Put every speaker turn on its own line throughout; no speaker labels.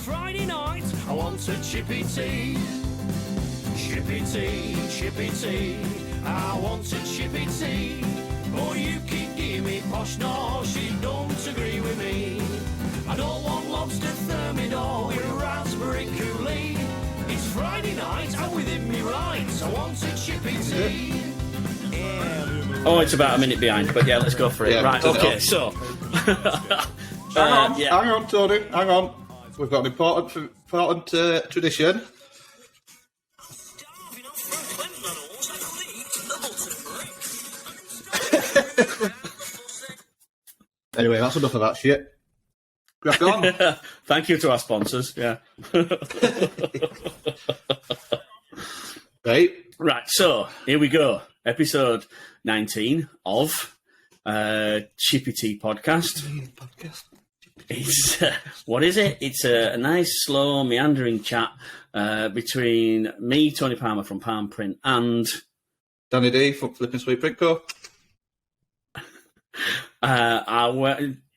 Friday night, I want a Chippy Tea. Chippy Tea, Chippy Tea, I want a Chippy Tea. Oh, you can give me posh, no, she don't agree with me. I don't want lobster thermidor with raspberry coulis. It's Friday night, I'm within me rights, I want a Chippy Tea.
Oh, it's about a minute behind, but yeah, let's go for it.
Yeah,
right, okay, so...
Hang on, Tony, hang on. We've got an important tradition. Anyway, that's enough of that shit. Crack on.
Thank you to our sponsors, yeah. Right, so here we go. Episode 19 of Chippy Tea podcast. It's what is it? It's a nice, slow, meandering chat between me, Tony Palmer from Palm Print, and
Danny D from Flipping Sweet Print Co.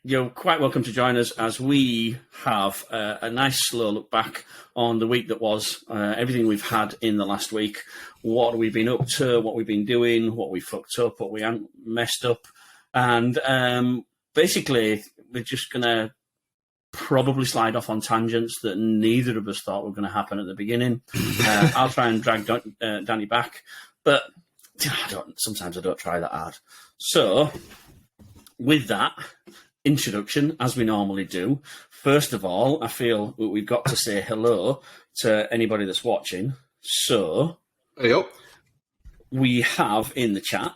You're quite welcome to join us as we have a nice, slow look back on the week that was, everything we've had in the last week, what we've been up to, what we've been doing, what we fucked up, what we haven't messed up, and basically we're just going to probably slide off on tangents that neither of us thought were going to happen at the beginning. I'll try and drag Danny back, but sometimes I don't try that hard. So, with that introduction, as we normally do, first of all, I feel we've got to say hello to anybody that's watching. So, we have in the chat,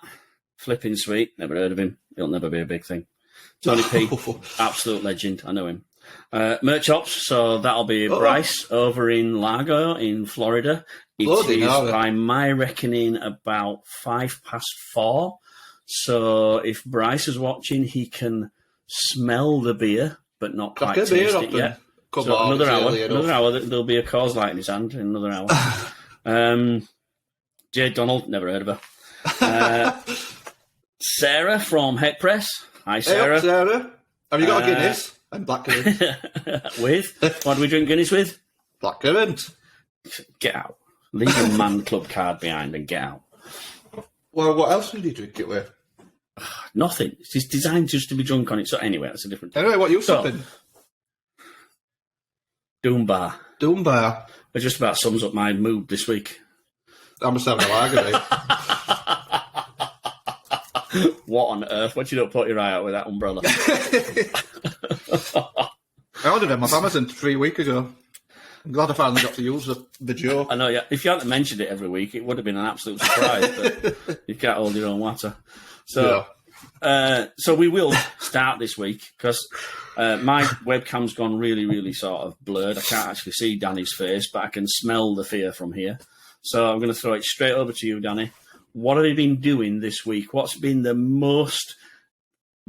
Flipping Sweet, never heard of him, he'll never be a big thing. Tony P, absolute legend, I know him. Merch Ops, so that'll be Bryce over in Largo in Florida. It is, by my reckoning, about 4:05. So if Bryce is watching, he can smell the beer, but not quite taste it yet. So another hour, there'll be a Coors Light in his hand in another hour. Jade Donald, never heard of her. Sarah from Heck Press. Hi, Sarah.
Hey, Sarah. Have you got a Guinness? And blackcurrant.
With? What do we drink Guinness with?
Blackcurrant.
Get out. Leave your man club card behind and get out.
Well, what else would you drink it with?
Nothing. It's designed just to be drunk on it. So anyway, that's a different thing.
Anyway, what are you sipping?
Doombar.
Doombar.
It just about sums up my mood this week.
I'm just having a lager,
What on earth? What you don't put your eye out with that umbrella?
I ordered them off Amazon 3 weeks ago. I'm glad I finally got to use the joke.
I know, yeah. If you hadn't mentioned it every week, it would have been an absolute surprise. But you can't hold your own water. So, so we will start this week because my webcam's gone really, really sort of blurred. I can't actually see Danny's face, but I can smell the fear from here. So I'm going to throw it straight over to you, Danny. What have you been doing this week? What's been the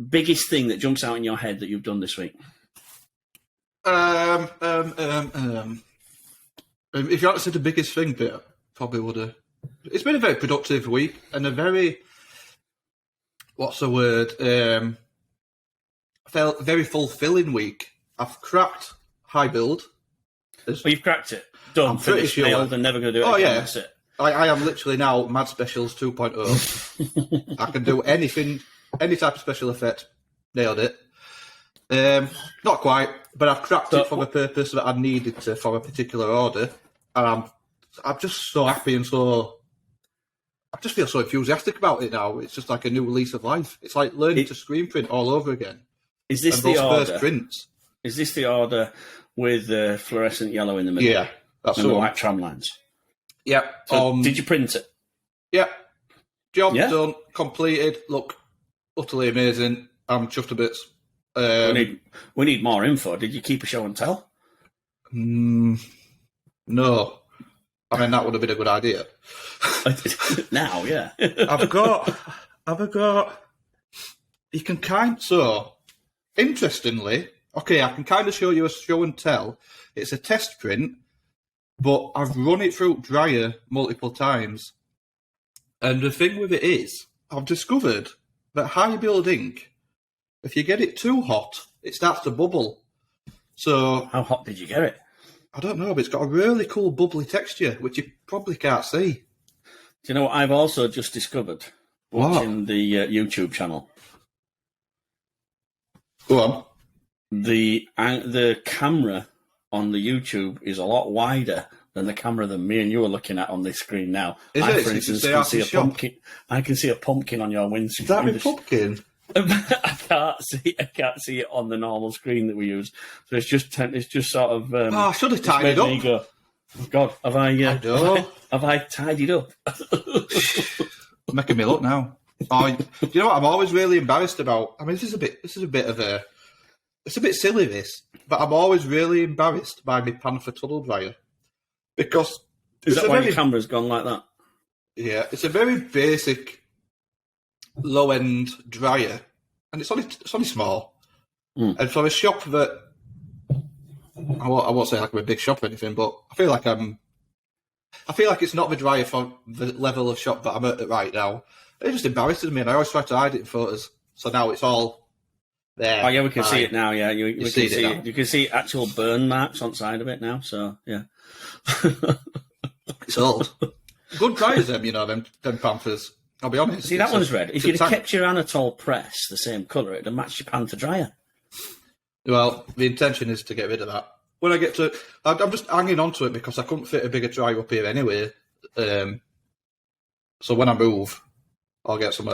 biggest thing that jumps out in your head that you've done this week?
If you had to say the biggest thing, Peter, probably would have. It's been a very productive week and a very, what's the word? Very fulfilling week. I've cracked high build.
Well, you've cracked it. Done, finished, nailed, and never going to do it again. That's it.
I am literally now Mad Specials 2.0. I can do anything, any type of special effect. Nailed it. Not quite, but I've cracked it for the purpose that I needed to for a particular order, and I'm just so happy and I just feel so enthusiastic about it now. It's just like a new lease of life. It's like learning to screen print all over again.
Is this the order? First prints. Is this the order with the fluorescent yellow in the middle?
Yeah, that's
and the white tram lines.
Yeah.
So did you print it?
Yeah. Job done, completed. Look, utterly amazing. I'm chuffed to bits.
We need more info. Did you keep a show and tell?
No. I mean, that would have been a good idea.
Now, yeah.
I've got. You can interestingly, okay, I can kind of show you a show and tell. It's a test print, but I've run it through dryer multiple times. And the thing with it is, I've discovered that high build ink, if you get it too hot, it starts to bubble. So
how hot did you get it?
I don't know, but it's got a really cool bubbly texture, which you probably can't see.
Do you know what I've also just discovered watching the YouTube channel?
Go on.
The camera on the YouTube is a lot wider than the camera that me and you are looking at on this screen now.
Is
I,
it?
for instance, can see a pumpkin. I can see a pumpkin on your windscreen.
Is that a pumpkin?
I can't see it on the normal screen that we use. So it's just sort of.
I should have tidied up.
Me go, God, have I tidied up?
Making me look now. Oh, do you know what I'm always really embarrassed about? I mean, it's a bit silly, this, but I'm always really embarrassed by my Panther tunnel dryer because
is that why your camera's gone like that?
Yeah, it's a very basic low end dryer, and it's only small. And for a shop that I won't say like I'm a big shop or anything, but I feel like it's not the dryer for the level of shop that I'm at right now. It just embarrasses me, and I always try to hide it in photos. So now it's all there.
Oh yeah, we can see it now. Yeah, we can see it.
Now.
You can see actual burn marks on side of it now. So yeah,
it's old. Good dryers, them Panthers. I'll be honest.
See, that one's red. If you'd have kept your Anatole press the same colour, it'd have matched your Panther dryer.
Well, the intention is to get rid of that. When I get to, I'm just hanging on to it because I couldn't fit a bigger dryer up here anyway. So when I move, I'll get some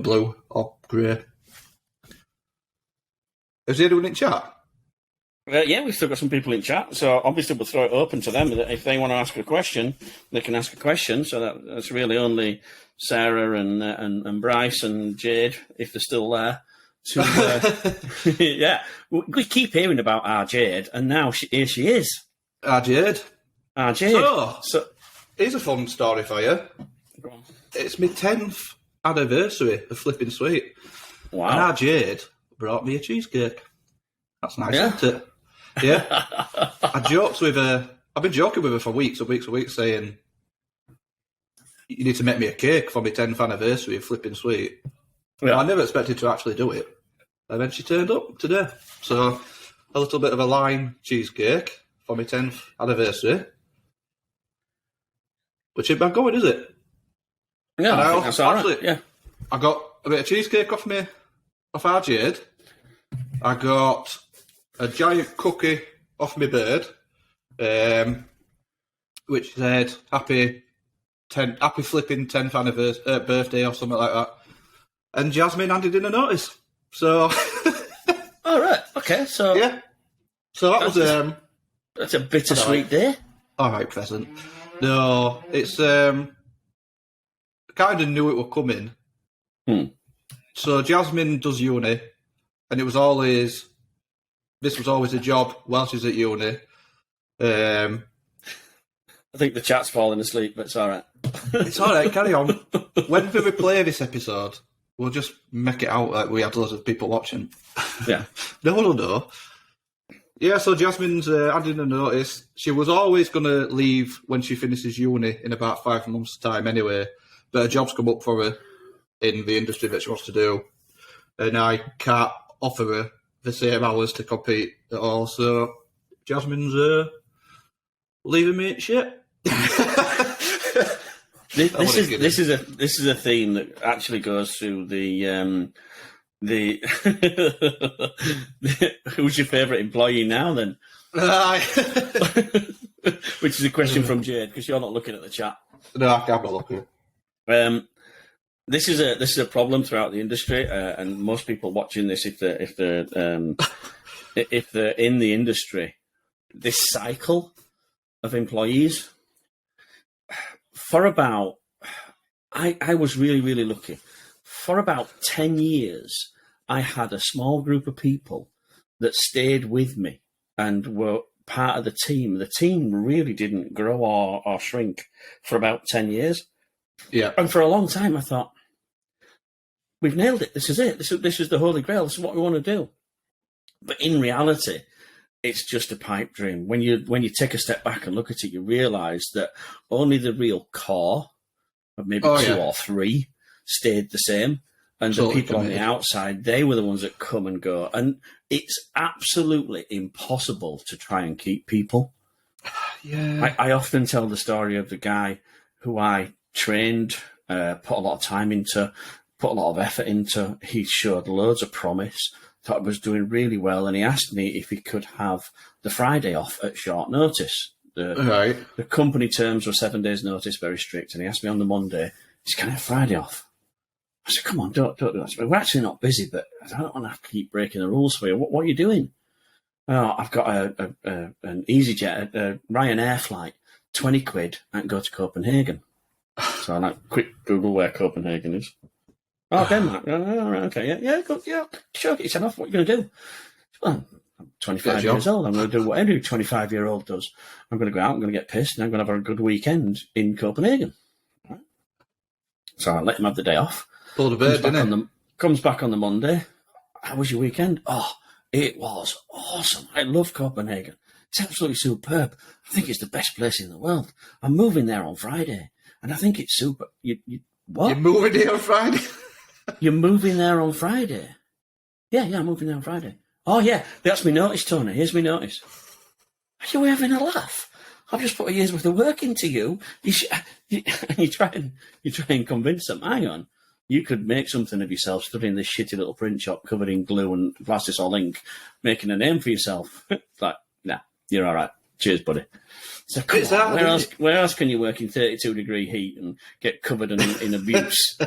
blue or grey. Is there anyone in chat?
Yeah, we've still got some people in chat, so obviously we'll throw it open to them. If they want to ask a question, they can ask a question. So that's really only Sarah and Bryce and Jade, if they're still there. Yeah, we keep hearing about our Jade, and now here she is.
Our Jade. So, here's a fun story for you.
Go on.
It's my 10th anniversary of Flipping Sweet.
Wow.
And our Jade brought me a cheesecake. That's nice, isn't it? Yeah. I've been joking with her for weeks and weeks and weeks, saying, you need to make me a cake for my 10th anniversary of Flipping Sweet. Yeah. I never expected to actually do it. And then she turned up today. So, a little bit of a lime cheesecake for my 10th anniversary. Which ain't bad going, is it?
Yeah, I think that's all right. Yeah.
I got a bit of cheesecake off our Jade. I got a giant cookie off my bird, which said happy flipping 10th anniversary birthday or something like that. And Jasmine handed in a notice. So
all right, okay, so
yeah. So
that's a bittersweet day.
All right, present. No, it's kind of knew it were coming. So Jasmine does uni, and this was always a job while she's at uni.
I think the chat's falling asleep, but it's all right.
It's all right, carry on. When we replay this episode, we'll just make it out like we had loads of people watching.
Yeah.
No. Yeah, so Jasmine's handing a notice. She was always going to leave when she finishes uni in about 5 months' time anyway, but a job's come up for her in the industry that she wants to do, and I can't offer her the same hours to compete at all, so Jasmine's leaving me in shit.
This is a theme that actually goes through the who's your favourite employee now then? Which is a question from Jade, because you're not looking at the chat.
No, I'm not looking.
This is a problem throughout the industry, and most people watching this, if they're in the industry, this cycle of employees. For about, I was really, really lucky. For about 10 years, I had a small group of people that stayed with me and were part of the team. The team really didn't grow or shrink for about 10 years.
Yeah.
And for a long time, I thought, we've nailed it. This is it. This is the Holy Grail. This is what we want to do. But in reality, it's just a pipe dream. When you take a step back and look at it, you realise that only the real core of maybe two or three stayed the same. And the people on the outside, they were the ones that come and go. And it's absolutely impossible to try and keep people.
Yeah.
I often tell the story of the guy who I trained, put a lot of time into, put a lot of effort into. He showed loads of promise, thought I was doing really well, and he asked me if he could have the Friday off at short notice.
Right.
The company terms were 7 days' notice, very strict, and he asked me on the Monday, can I have Friday off? I said, come on, don't do that. We're actually not busy, but I don't want to have to keep breaking the rules for you. What are you doing? Oh, I've got an EasyJet, a Ryanair flight, 20 quid, I can go to Copenhagen. So I like quick Google where Copenhagen is. Oh, Denmark. Oh, right, okay, yeah, go, yeah, sure, get yourself off. What are you going to do? Well, I'm 25 years old. I'm going to do what every 25-year-old does. I'm going to go out, I'm going to get pissed, and I'm going to have a good weekend in Copenhagen. Right. So I let him have the day off.
Pulled a bird, didn't it?
Comes back on the Monday. How was your weekend? Oh, it was awesome. I love Copenhagen. It's absolutely superb. I think it's the best place in the world. I'm moving there on Friday, and I think it's super. What?
You're moving there on Friday?
You're moving there on Friday? Yeah, I'm moving there on Friday. Oh, yeah, that's me notice, Tony. Here's me notice. Are you having a laugh? I've just put a year's worth of work into you. You try and convince them, hang on, you could make something of yourself studying this shitty little print shop covered in glue and plastic or ink, making a name for yourself. Like, nah, you're all right. Cheers, buddy. So come on, where else can you work in 32-degree heat and get covered in abuse?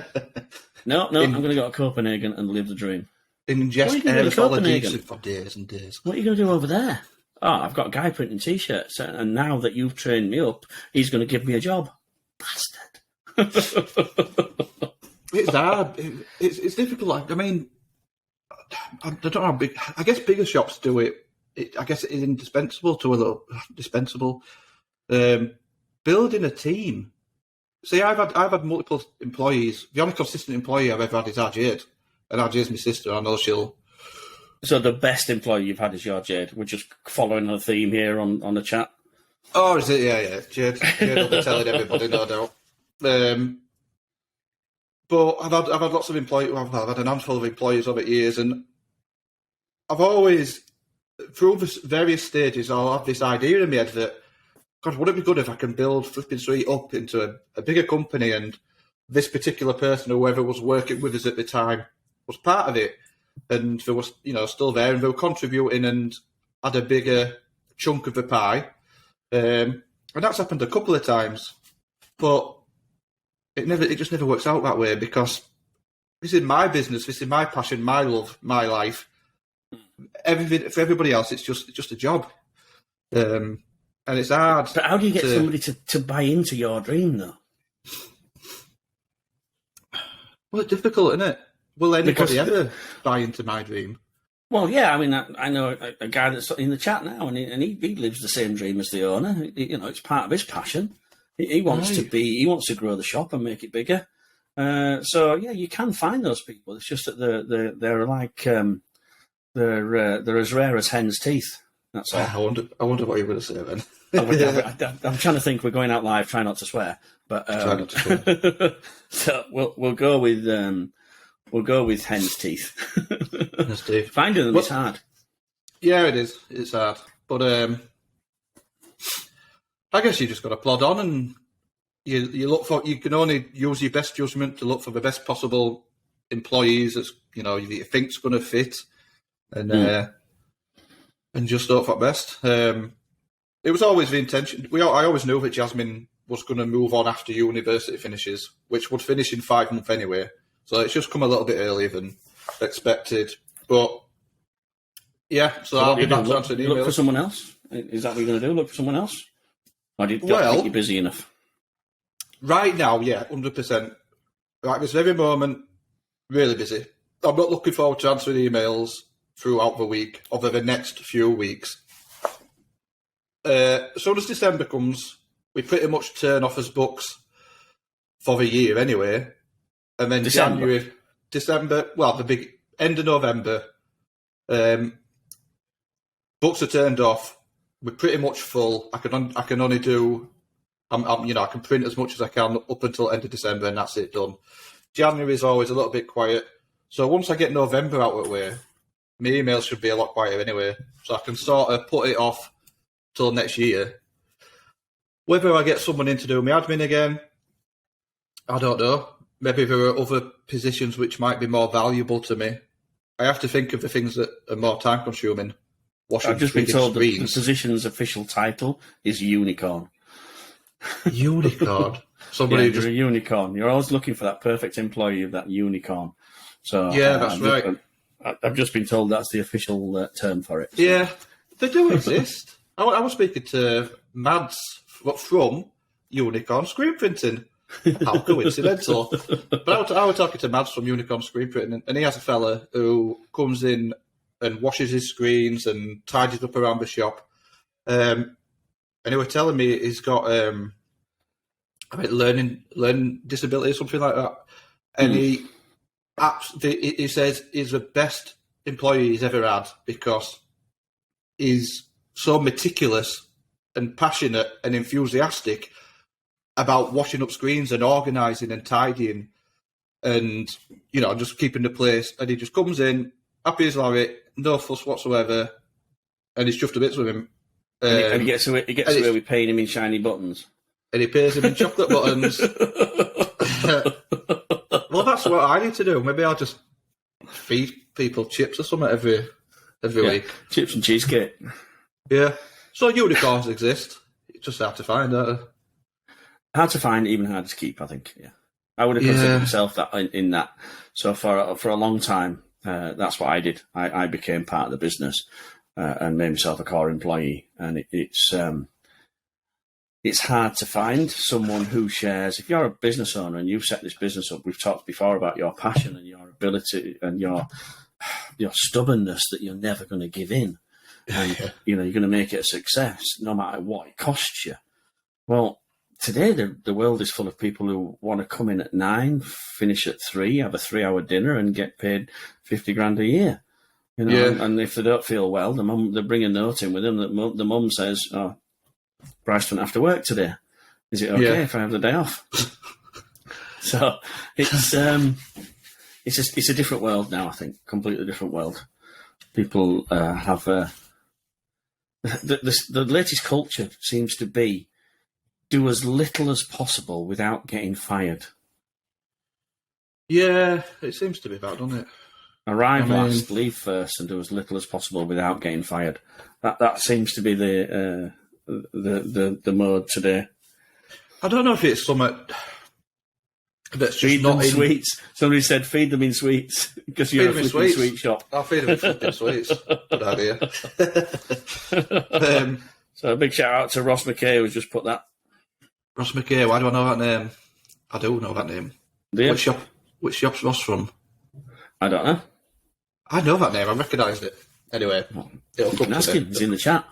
No, I'm going to go to Copenhagen and live the dream.
Ingest aerosol adhesive for days and days.
What are you going to do over there? Oh, I've got a guy printing T-shirts, and now that you've trained me up, he's going to give me a job. Bastard.
It's hard. It's difficult. I mean, I don't know how big. I guess bigger shops do it. I guess it is indispensable to a little dispensable. Building a team. See, I've had multiple employees. The only consistent employee I've ever had is Jade, and Jade's my sister. I know she'll.
So the best employee you've had is your Jade. We're just following a theme here on the chat.
Oh, is it? Yeah. Jade will be telling everybody, no doubt. But I've had lots of employees. Well, I've had an handful of employees over the years, and I've always, through the various stages, I'll have this idea in my head that, God, would it be good if I can build Flipping Street up into a bigger company, and this particular person, or whoever was working with us at the time, was part of it, and they was, still there, and they were contributing and had a bigger chunk of the pie. And that's happened a couple of times, but it just never works out that way, because this is my business, this is my passion, my love, my life. Everything for everybody else, it's just a job, and it's hard.
But how do you get somebody to buy into your dream, though?
Well, it's difficult, isn't it? Will anybody ever buy into my dream?
Well, yeah. I mean, I know a guy that's in the chat now, and he lives the same dream as the owner. It's part of his passion. He wants to be. He wants to grow the shop and make it bigger. So yeah, you can find those people. It's just that they're like they're as rare as hen's teeth. That's all.
I wonder what you're going to say then.
I'm trying to think. We're going out live. Try not to swear. But
try not to swear.
So we'll go with hen's teeth.
Hen's teeth.
Finding them is hard.
Yeah, it is. It's hard, but I guess you just got to plod on, and you look for. You can only use your best judgment to look for the best possible employees that's you think's going to fit, and just hope for best. It was always the intention. I always knew that Jasmine was going to move on after university finishes, which would finish in 5 months anyway. So it's just come a little bit earlier than expected. But yeah, so I'll be back to answer emails.
Look for someone else. Is that what you're going to do? Look for someone else? Or do you think you're busy enough?
Right now, yeah, 100%. Right this very moment, really busy. I'm not looking forward to answering emails throughout the week, over the next few weeks. As soon as December comes, we pretty much turn off as books for the year anyway. And then December, well, the big end of November, books are turned off. We're pretty much full. I can only do, I can print as much as I can up until end of December, and that's it, done. January is always a little bit quiet. So once I get November out of the way, my emails should be a lot quieter anyway. So I can sort of put it off till next year. Whether I get someone in to do my admin again, I don't know. Maybe there are other positions which might be more valuable to me. I have to think of the things that are more time consuming.
I've just been told that the position's official title is unicorn.
Unicorn.
Somebody you're a unicorn. You're always looking for that perfect employee of that unicorn. So
yeah, that's right.
I've just been told that's the official term for it. So.
Yeah, they do exist. I was speaking to Mads from Unicorn Screen Printing. How coincidental. But I was talking to Mads from Unicorn Screen Printing, and he has a fella who comes in and washes his screens and tidies up around the shop. And he was telling me he's got learning disability or something like that. And he says he's the best employee he's ever had because he's so meticulous and passionate and enthusiastic about washing up screens and organising and tidying and, just keeping the place. And he just comes in, happy as Larry, no fuss whatsoever, and he's chuffed to bits with him.
And he gets away with paying him in shiny buttons.
And he pays him in chocolate buttons. Well, that's what I need to do. Maybe I'll just feed people chips or something every week.
Chips and cheesecake.
Yeah. So unicorns exist. It's just hard to find, aren't they?
Hard to find, even hard to keep, I think. Yeah, I would have considered myself that in that. So for a long time, that's what I did. I became part of the business and made myself a core employee. And it's hard to find someone who shares. If you're a business owner and you've set this business up, we've talked before about your passion and your ability and your stubbornness that you're never going to give in, and you're going to make it a success no matter what it costs you. Well. Today, the world is full of people who want to come in at 9, finish at 3, have a 3-hour dinner, and get paid $50,000 a year. And if they don't feel well, they bring a note in with them that the mum says, "Oh, Bryce doesn't have to work today. Is it okay if I have the day off?" So it's a different world now. I think completely different world. People have the latest culture seems to be. Do as little as possible without getting fired.
Yeah, it seems to be bad, doesn't it?
Arrive last, leave first, and do as little as possible without getting fired. That seems to be the mode today.
I don't know if it's something that's just
feed
not
them sweets. Somebody said feed them in sweets because you're a flipping sweet shop.
I'll feed them in flipping sweets. Good idea.
So a big shout out to Ross McKay who's just put that.
Ross McKay, why do I know that name? I do know that name.
Yeah.
Which shop's Ross from?
I don't know.
I know that name, I recognised it. Anyway, it'll come
ask him, he's in the chat.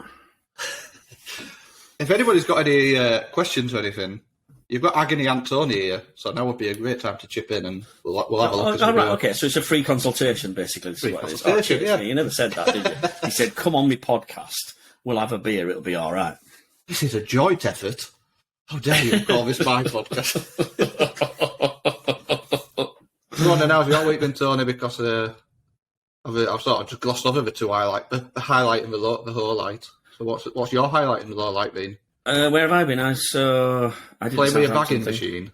If anybody's got any questions or anything, you've got Agony Aunt Tony here, so now would be a great time to chip in and we'll have a look.
Okay, so it's a free consultation, basically. This is what it is. Oh, cheers, yeah. You never said that, did you? He said, come on my podcast, we'll have a beer, it'll be all right.
This is a joint effort. How dare you call this my podcast? Go on then, how's your week been, Tony? Because I've sort of just glossed over the the highlight and the low light. So what's your highlight and the low light been?
Where have I been? I did
playing with your bagging machine.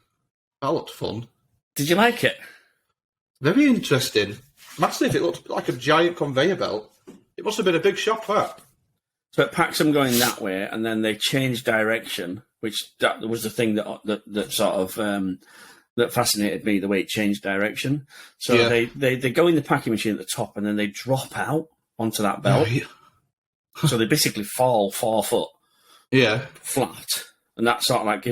That looked fun.
Did you like it?
Very interesting. Massive. It looked like a giant conveyor belt. It must have been a big shop, that.
So it packs them going that way, and then they change direction. That was the thing that sort of that fascinated me, the way it changed direction. So they go in the packing machine at the top, and then they drop out onto that belt. So they basically fall 4 foot, flat, and that sort of like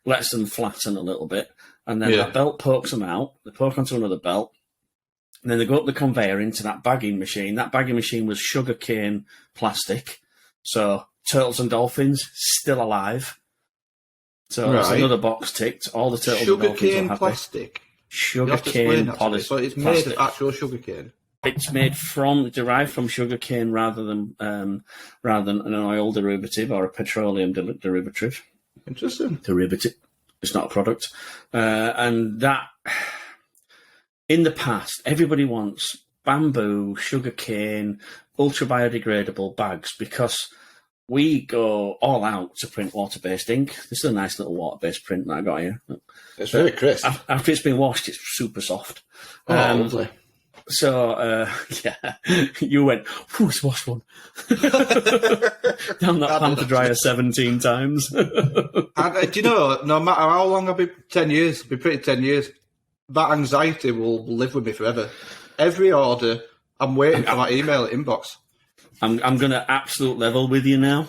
lets them flatten a little bit, and then that belt pokes them out. They poke onto another belt, and then they go up the conveyor into that bagging machine. That bagging machine was sugarcane plastic, so turtles and dolphins still alive. So that's another box ticked. All the turtles and dolphins are happy.
Plastic.
Sugarcane plastic.
So it's made of actual sugarcane.
It's derived from sugarcane rather than an oil derivative or a petroleum derivative.
Interesting.
Derivative. It's not a product. And that, in the past, everybody wants bamboo, sugarcane, ultra biodegradable bags because we go all out to print water-based ink. This is a nice little water-based print that I got here.
It's very crisp.
After it's been washed, it's super soft.
Oh, lovely.
So, you went, whew, it's washed one. Down that pamper dryer 17 times.
And, do you know, no matter how long I've been, 10 years, been printing 10 years, that anxiety will live with me forever. Every order, I'm waiting for that email inbox.
I'm going to absolute level with you now.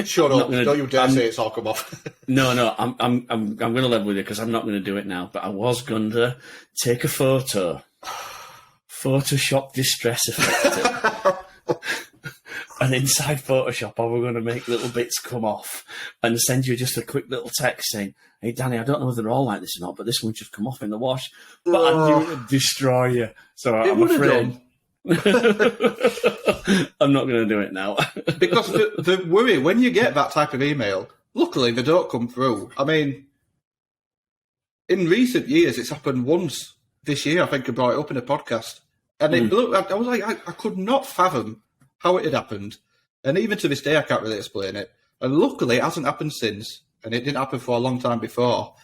Shut up! Don't you dare say it's all come off.
No, I'm going to level with you because I'm not going to do it now. But I was going to take a photo, Photoshop distress effect, and inside Photoshop, I was going to make little bits come off and send you just a quick little text saying, "Hey, Danny, I don't know if they're all like this or not, but this one just come off in the wash." But I knew it would destroy you, so I'm afraid. I'm not going to do it now.
Because the worry, when you get that type of email, luckily they don't come through. I mean, in recent years, it's happened once this year. I think I brought it up in a podcast. And it blew, I was like, I could not fathom how it had happened. And even to this day, I can't really explain it. And luckily, it hasn't happened since. And it didn't happen for a long time before.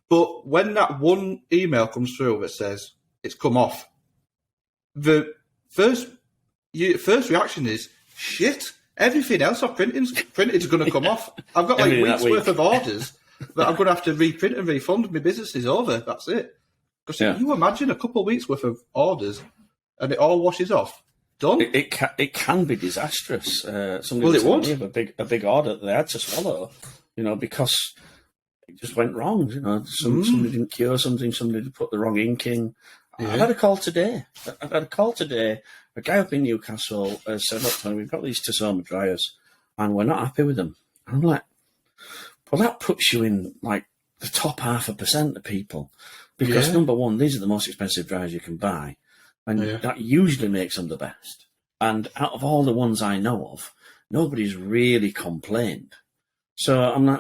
But when that one email comes through that says, it's come off, the first reaction is, shit, everything else I've printed is going to come off. I've got like weeks worth of orders that I'm going to have to reprint and refund. My business is over. That's it. Because you imagine a couple of weeks worth of orders and it all washes off. Done.
It can be disastrous.
Well, it won't.
A big order that they had to swallow, because it just went wrong. Somebody didn't cure something, somebody put the wrong ink in. Yeah. I've had a call today. A guy up in Newcastle said, "Look, Tony, we've got these Tasoma dryers, and we're not happy with them." And I'm like, "Well, that puts you in like the top 0.5% of people, because number one, these are the most expensive dryers you can buy, and that usually makes them the best. And out of all the ones I know of, nobody's really complained. So I'm like,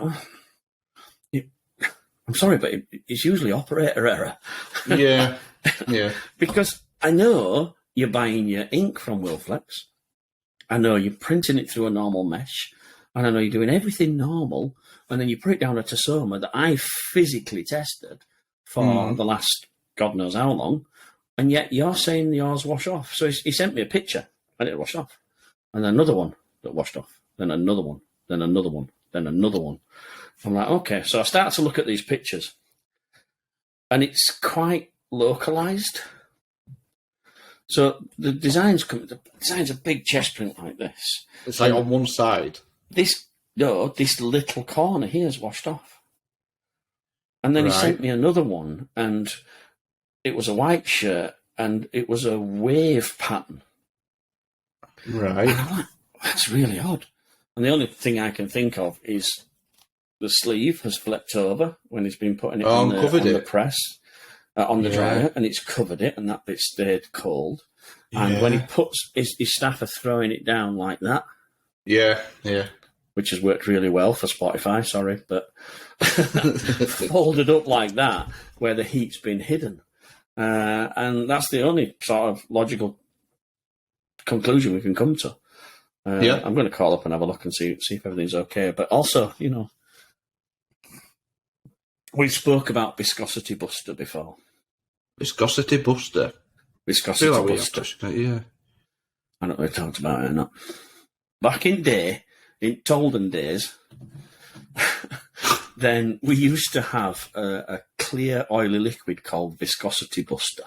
I'm sorry, but it's usually operator error."
Yeah.
Because I know you're buying your ink from Wilflex. I know you're printing it through a normal mesh. And I know you're doing everything normal. And then you put it down a Tasoma that I physically tested for the last God knows how long. And yet you're saying yours wash off. So he sent me a picture and it washed off. And then another one that washed off. Then another one. Then another one. Then another one. I'm like, okay. So I start to look at these pictures. And it's quite localized. So the design's a big chest print like this.
It's like on one side.
This little corner here is washed off. And then he sent me another one, and it was a white shirt, and it was a wave pattern.
Right.
And I'm like, that's really odd. And the only thing I can think of is the sleeve has flipped over when he's been putting it on the press. On the dryer, and it's covered it, and that bit stayed cold. And when he puts his staff are throwing it down like that.
Yeah.
Which has worked really well for Spotify, sorry, but folded up like that, where the heat's been hidden. And that's the only sort of logical conclusion we can come to. I'm going to call up and have a look and see if everything's okay. But also, we spoke about viscosity buster before.
Viscosity buster.
Viscosity buster.
Yeah.
I don't know if we talked about it or not. Back in olden days, then we used to have a clear oily liquid called viscosity buster.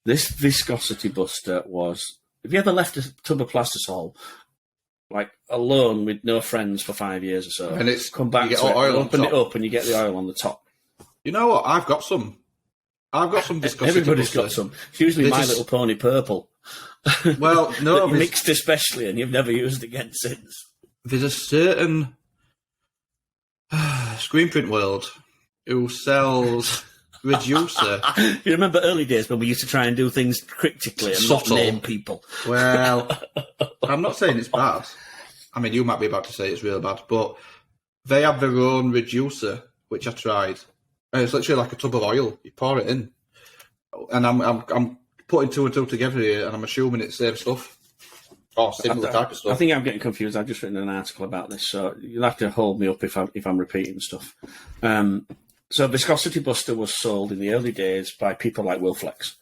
This viscosity buster was, have you ever left a tub of plastisol like alone with no friends for 5 years or so,
and it's
come back to it, open it up, and you get the oil on the top?
You know what? I've got some viscosity.
Everybody's got some. It's usually My Little Pony purple.
Well, no,
mixed especially, and you've never used again since.
There's a certain screen print world who sells reducer.
You remember early days when we used to try and do things cryptically and not name people?
Well, I'm not saying it's bad. I mean, you might be about to say it's real bad, but they have their own reducer, which I tried. And it's literally like a tub of oil. You pour it in, and I'm putting two and two together here, and I'm assuming it's the same stuff. Oh, similar type of stuff.
I think I'm getting confused. I've just written an article about this, so you'll have to hold me up if I'm repeating stuff. So Viscosity Buster was sold in the early days by people like Wilflex.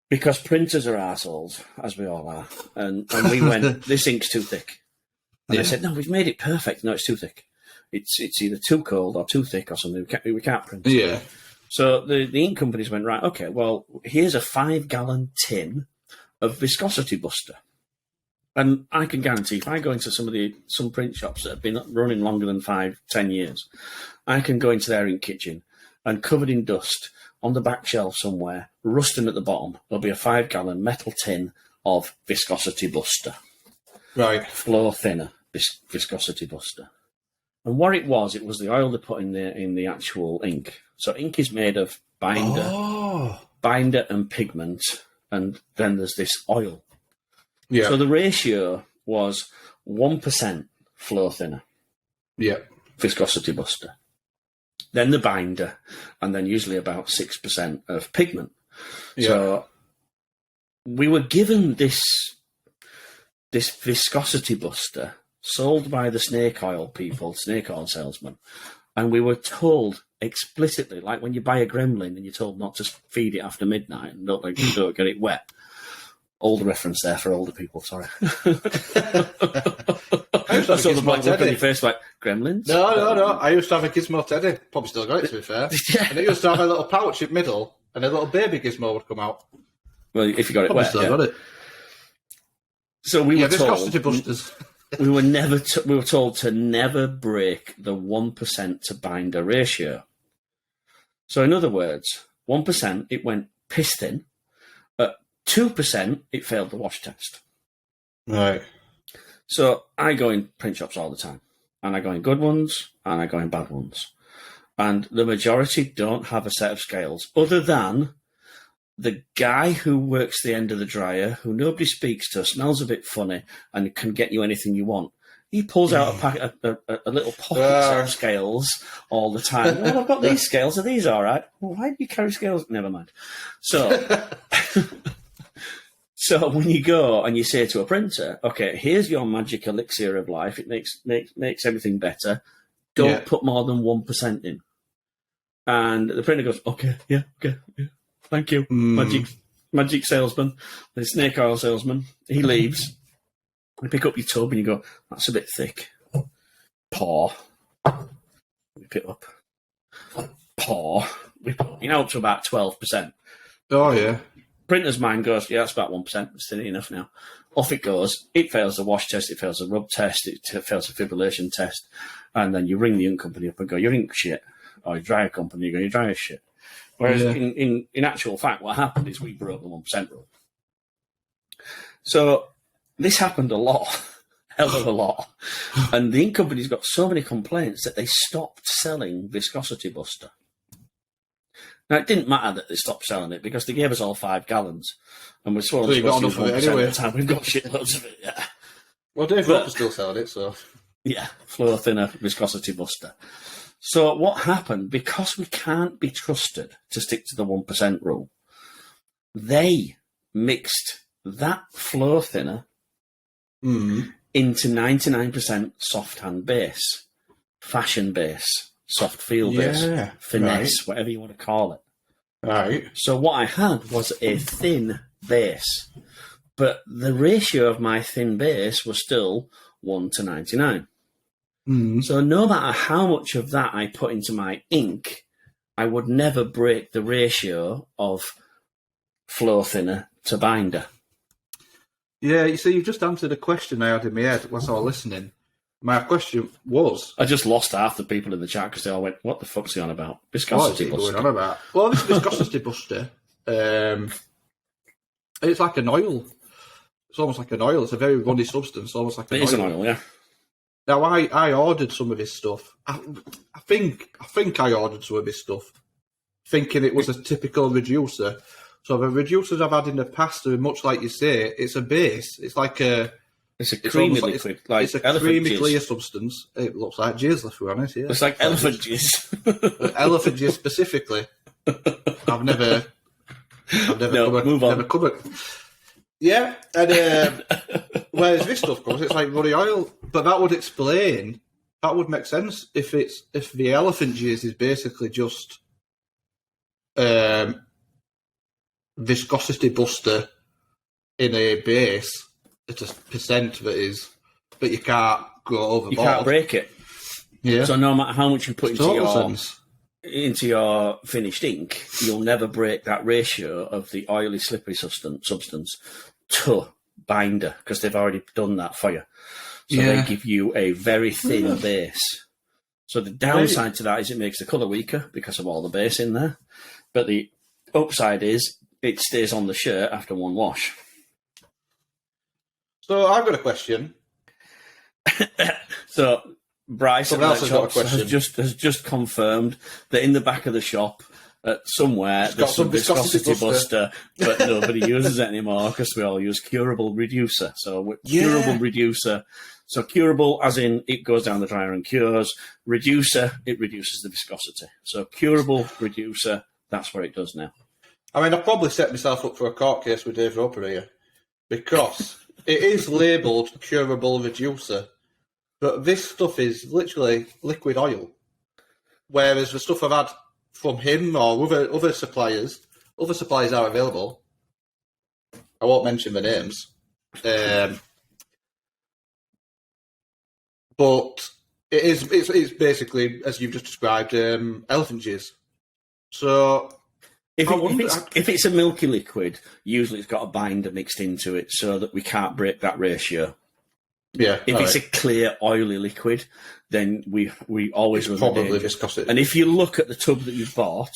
Because printers are arseholes, as we all are. And we went, this ink's too thick. And I said, no, we've made it perfect. No, it's too thick. It's either too cold or too thick or something. We can't print it.
Yeah.
So the ink companies went, right, okay, well, here's a 5-gallon tin of Viscosity Buster. And I can guarantee if I go into some print shops that have been running longer than 5-10 years, I can go into their ink kitchen and covered in dust on the back shelf somewhere, rusting at the bottom, there'll be a 5-gallon metal tin of Viscosity Buster.
Right.
Floor thinner Viscosity Buster. And what it was the oil they put in the actual ink. So ink is made of binder and pigment, and then there's this oil.
Yeah.
So the ratio was 1% floor thinner.
Yeah.
Viscosity Buster. Then the binder, and then usually about 6% of pigment. Yeah. So we were given this Viscosity Buster sold by the snake oil salesman, and we were told explicitly, like when you buy a gremlin and you're told not to feed it after midnight and don't get it wet. Old reference there for older people, sorry. I saw the black look on your face like, gremlins?
No. I used to have a Gizmo Teddy. Probably still got it, to be fair. Yeah. And it used to have a little pouch in the middle, and a little baby Gizmo would come out.
Well, if you got it
Probably
wet,
still got it.
So we were told...
Busters.
we were told to never break the 1% to binder ratio. So in other words, 1%, it went piss thin. 2%, it failed the wash test.
Right.
So I go in print shops all the time. And I go in good ones, and I go in bad ones. And the majority don't have a set of scales, other than the guy who works the end of the dryer, who nobody speaks to, smells a bit funny, and can get you anything you want. He pulls out a little pocket set of scales all the time. Well, I've got these scales. Are these all right? Well, why do you carry scales? Never mind. So... So when you go and you say to a printer, okay, here's your magic elixir of life, it makes everything better, don't put more than 1% in. And the printer goes, okay, yeah, thank you, magic salesman, the snake oil salesman. He leaves. You pick up your tub and you go, that's a bit thick. Pour. Whip it up. Pour. Whip it up. Up to about 12%.
Oh, yeah.
Printer's mind goes, yeah, that's about 1%. It's thin enough now. Off it goes. It fails the wash test. It fails the rub test. It fails the fibrillation test. And then you ring the ink company up and go, your ink shit. Or your dryer company, you go, your dryer shit. Whereas in actual fact, what happened is we broke the 1% rule. So this happened a lot. Hell of a lot. And the ink company's got so many complaints that they stopped selling Viscosity Buster. Now, it didn't matter that they stopped selling it because they gave us all 5 gallons. And we're sworn to got enough of it anyway. At the time. We've got shitloads of it, yeah.
Well, Dave Roper's still selling it, so...
Yeah, floor thinner Viscosity Buster. So what happened, because we can't be trusted to stick to the 1% rule, they mixed that floor thinner into 99% soft hand base, fashion base, soft feel base, finesse, whatever you want to call it.
Right.
So what I had was a thin base, but the ratio of my thin base was still 1 to 99. So no matter how much of that I put into my ink, I would never break the ratio of floor thinner to binder.
Yeah, you see, you've just answered a question I had in my head whilst I was listening. My question was...
I just lost half the people in the chat because they all went, what the fuck's he on about? Viscosity Buster.
Going on about? Well, this Viscosity Buster, it's like an oil. It's almost like an oil. It's a very runny substance, almost like an oil.
It is an oil, yeah.
Now, I ordered some of this stuff. I think I ordered some of this stuff, thinking it was a typical reducer. So the reducers I've had in the past are much like you say. It's a base. It's like a...
It's a creamy liquid.
It's a creamy clear substance. It looks like jizz, let's be honest. Yeah.
It's like elephant jizz.
Elephant jizz specifically. I've never
move on.
Never covered. Yeah, and whereas this stuff comes, it's like runny oil. But that would explain. That would make sense if the elephant juice is basically just viscosity buster in a base at a percent that you can't go overboard.
You can't break it.
Yeah.
So no matter how much you put
Sense.
into your finished ink, you'll never break that ratio of the oily, slippery substance to binder because they've already done that for you. So they give you a very thin base. So the downside to that is it makes the colour weaker because of all the base in there. But the upside is it stays on the shirt after one wash.
So I've got a question.
So Bryce at
else has got a
Shops has just confirmed that in the back of the shop somewhere there's some viscosity buster, but nobody uses it anymore because we all use curable reducer. So curable reducer. So curable, as in it goes down the dryer and cures. Reducer, it reduces the viscosity. So curable reducer, that's what it does now.
I mean, I've probably set myself up for a court case with Dave Roper here because it is labelled curable reducer, but this stuff is literally liquid oil. Whereas the stuff I've had from him or other suppliers are available. I won't mention the names. But it's basically, as you've just described, elephant juice. So
if it's a milky liquid, usually it's got a binder mixed into it so that we can't break that ratio.
Yeah.
If it's a clear oily liquid, then we always run
probably viscosity.
And if you look at the tub that you've bought,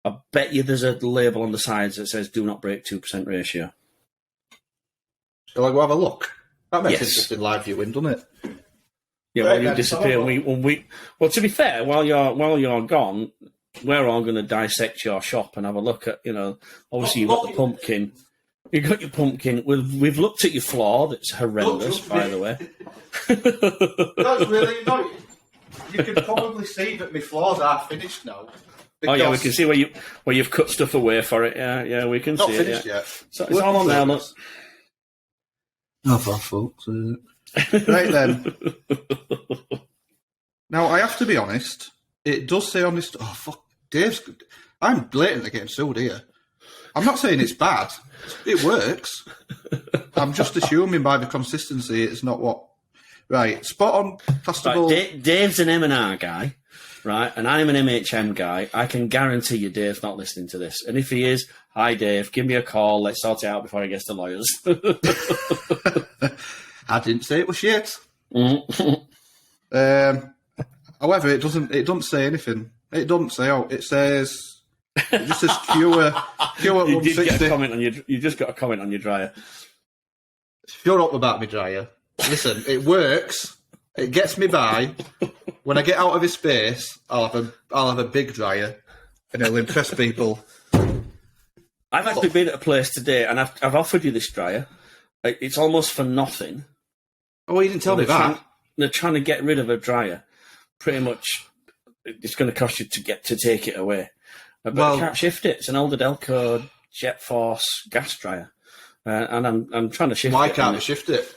I bet you there's a label on the sides that says "Do not break 2% ratio."
Shall I go have a look? That makes interesting live viewing, doesn't it?
Yeah,
Right,
well, you disappear. Well, to be fair, while you're gone, we're all going to dissect your shop and have a look at. Obviously you've got the pumpkin. You've got your pumpkin. We've looked at your floor. That's horrendous, by the way.
That's really annoying. You can probably see that my floors are finished now.
Oh yeah, we can see where you've cut stuff away for it. Yeah, we can see it.
Not finished yet.
So it's all on there. Look.
Oh, for folks. Right then. Now, I have to be honest. It does say on this... Oh, fuck. Dave's... I'm blatantly getting sued here. I'm not saying it's bad. It works. I'm just assuming by the consistency it's not what... Right, spot on plastable...
Right, Dave's an M&R guy, right, and I'm an MHM guy. I can guarantee you Dave's not listening to this. And if he is, hi Dave, give me a call. Let's sort it out before he gets to lawyers.
I didn't say it was shit. However, it doesn't say anything. It doesn't say out. It says... It just says Cure 160.
You just got a comment on your dryer.
Shut up about my dryer. Listen, it works. It gets me by. When I get out of his space, I'll have a big dryer, and it'll impress people.
I've actually been at a place today, and I've offered you this dryer. It's almost for nothing.
Oh, you didn't tell me that.
They're trying to get rid of a dryer. Pretty much, it's going to cost you to take it away. But I can't shift it. It's an older Delco Jet Force gas dryer, and I'm trying to shift it.
Why can't I shift it?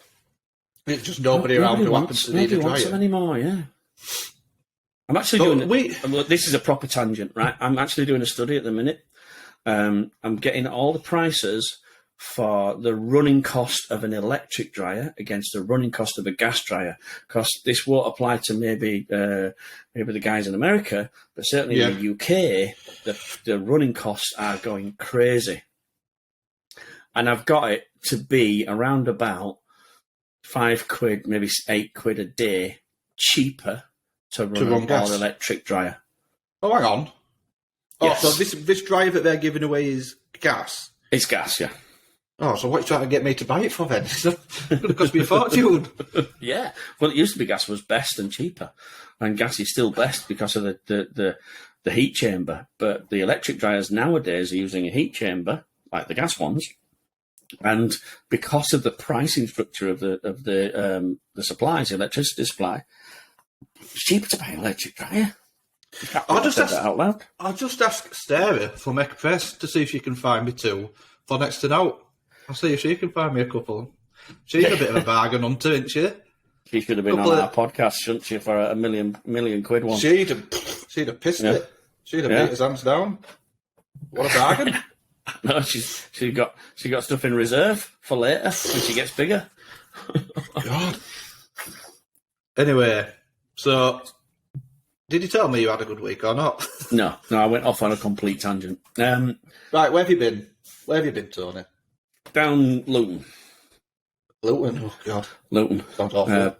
It's just nobody around who happens to need a dryer.
Wants them anymore, yeah. I'm actually doing... This is a proper tangent, right? I'm actually doing a study at the minute. I'm getting all the prices for the running cost of an electric dryer against the running cost of a gas dryer. Because this won't apply to maybe the guys in America, but certainly in the UK, the running costs are going crazy. And I've got it to be around about £5, maybe £8 a day cheaper to run an all-electric dryer.
Oh, hang on.
Yes.
Oh, so this dryer that they're giving away is gas?
It's gas, yeah.
Oh, so what are you trying to get me to buy it for then? It's going to cost me a fortune.
Yeah. Well, it used to be gas was best and cheaper. And gas is still best because of the heat chamber. But the electric dryers nowadays are using a heat chamber, like the gas ones. And because of the pricing structure of the supplies, the electricity supply, it's cheaper to buy an electric dryer. I'll just ask
Sarah from Express to see if she can find me two for next to now. I'll see if she can find me a couple. She's a bit of a bargain hunter, isn't she?
She should have been on our podcast, shouldn't she, for a million quid one?
She'd have pissed it. She'd have beat his hands down. What a bargain!
No, she got stuff in reserve for later when she gets bigger.
God. Anyway, so did you tell me you had a good week or not?
No, I went off on a complete tangent.
Right, where have you been? Where have you been, Tony?
Down Luton.
Luton. Oh God,
Luton.
Sounds awful.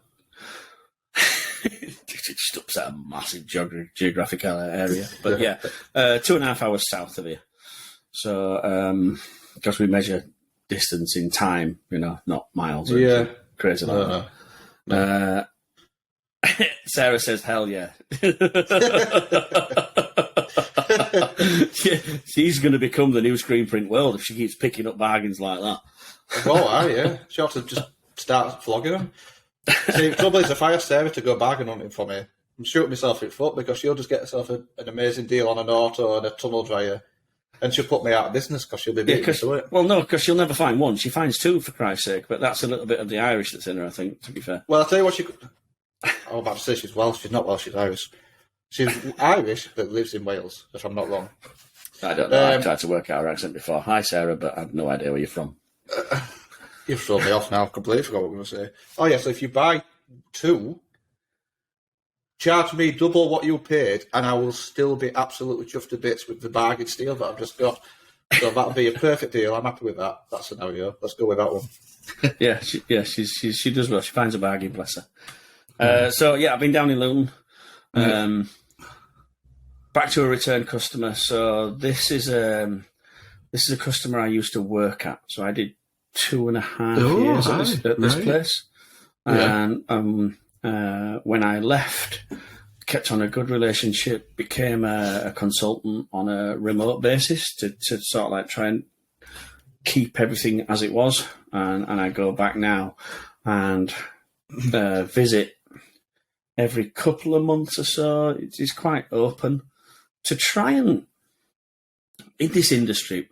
It just upset a massive geographical area, but yeah, 2.5 hours south of here. So, because we measure distance in time, not miles. Or crazy like that. Sarah says, "Hell yeah." She's going to become the new screen print world if she keeps picking up bargains like that.
Oh, yeah. She ought to just start flogging them. See, the trouble is, if I ask Sarah to go bargain hunting for me, I'm shooting myself in the foot because she'll just get herself an amazing deal on an auto and a tunnel dryer, and she'll put me out of business because she'll be beating me to it.
Well, no, because she'll never find one. She finds two, for Christ's sake, but that's a little bit of the Irish that's in her, I think, to be fair.
Well, I'll tell you what, I was about to say she's Welsh. She's not Welsh, she's Irish. She's Irish, but lives in Wales, if I'm not wrong.
I don't know. I've tried to work out her accent before. Hi, Sarah, but I have no idea where you're from.
You've thrown me off now. I've completely forgot what we were going to say. Oh, yeah, so if you buy two, charge me double what you paid, and I will still be absolutely chuffed to bits with the bargain steal that I've just got. So that'll be a perfect deal. I'm happy with that scenario. Let's go with that one.
Yeah, she does well. She finds a bargain, bless her. So, yeah, I've been down in Luton. Back to a return customer. So this is a customer I used to work at. So I did 2.5 years at this place. Yeah. And when I left, kept on a good relationship, became a consultant on a remote basis to sort of like try and keep everything as it was. And I go back now and visit every couple of months or so. It's quite open to try and, in this industry,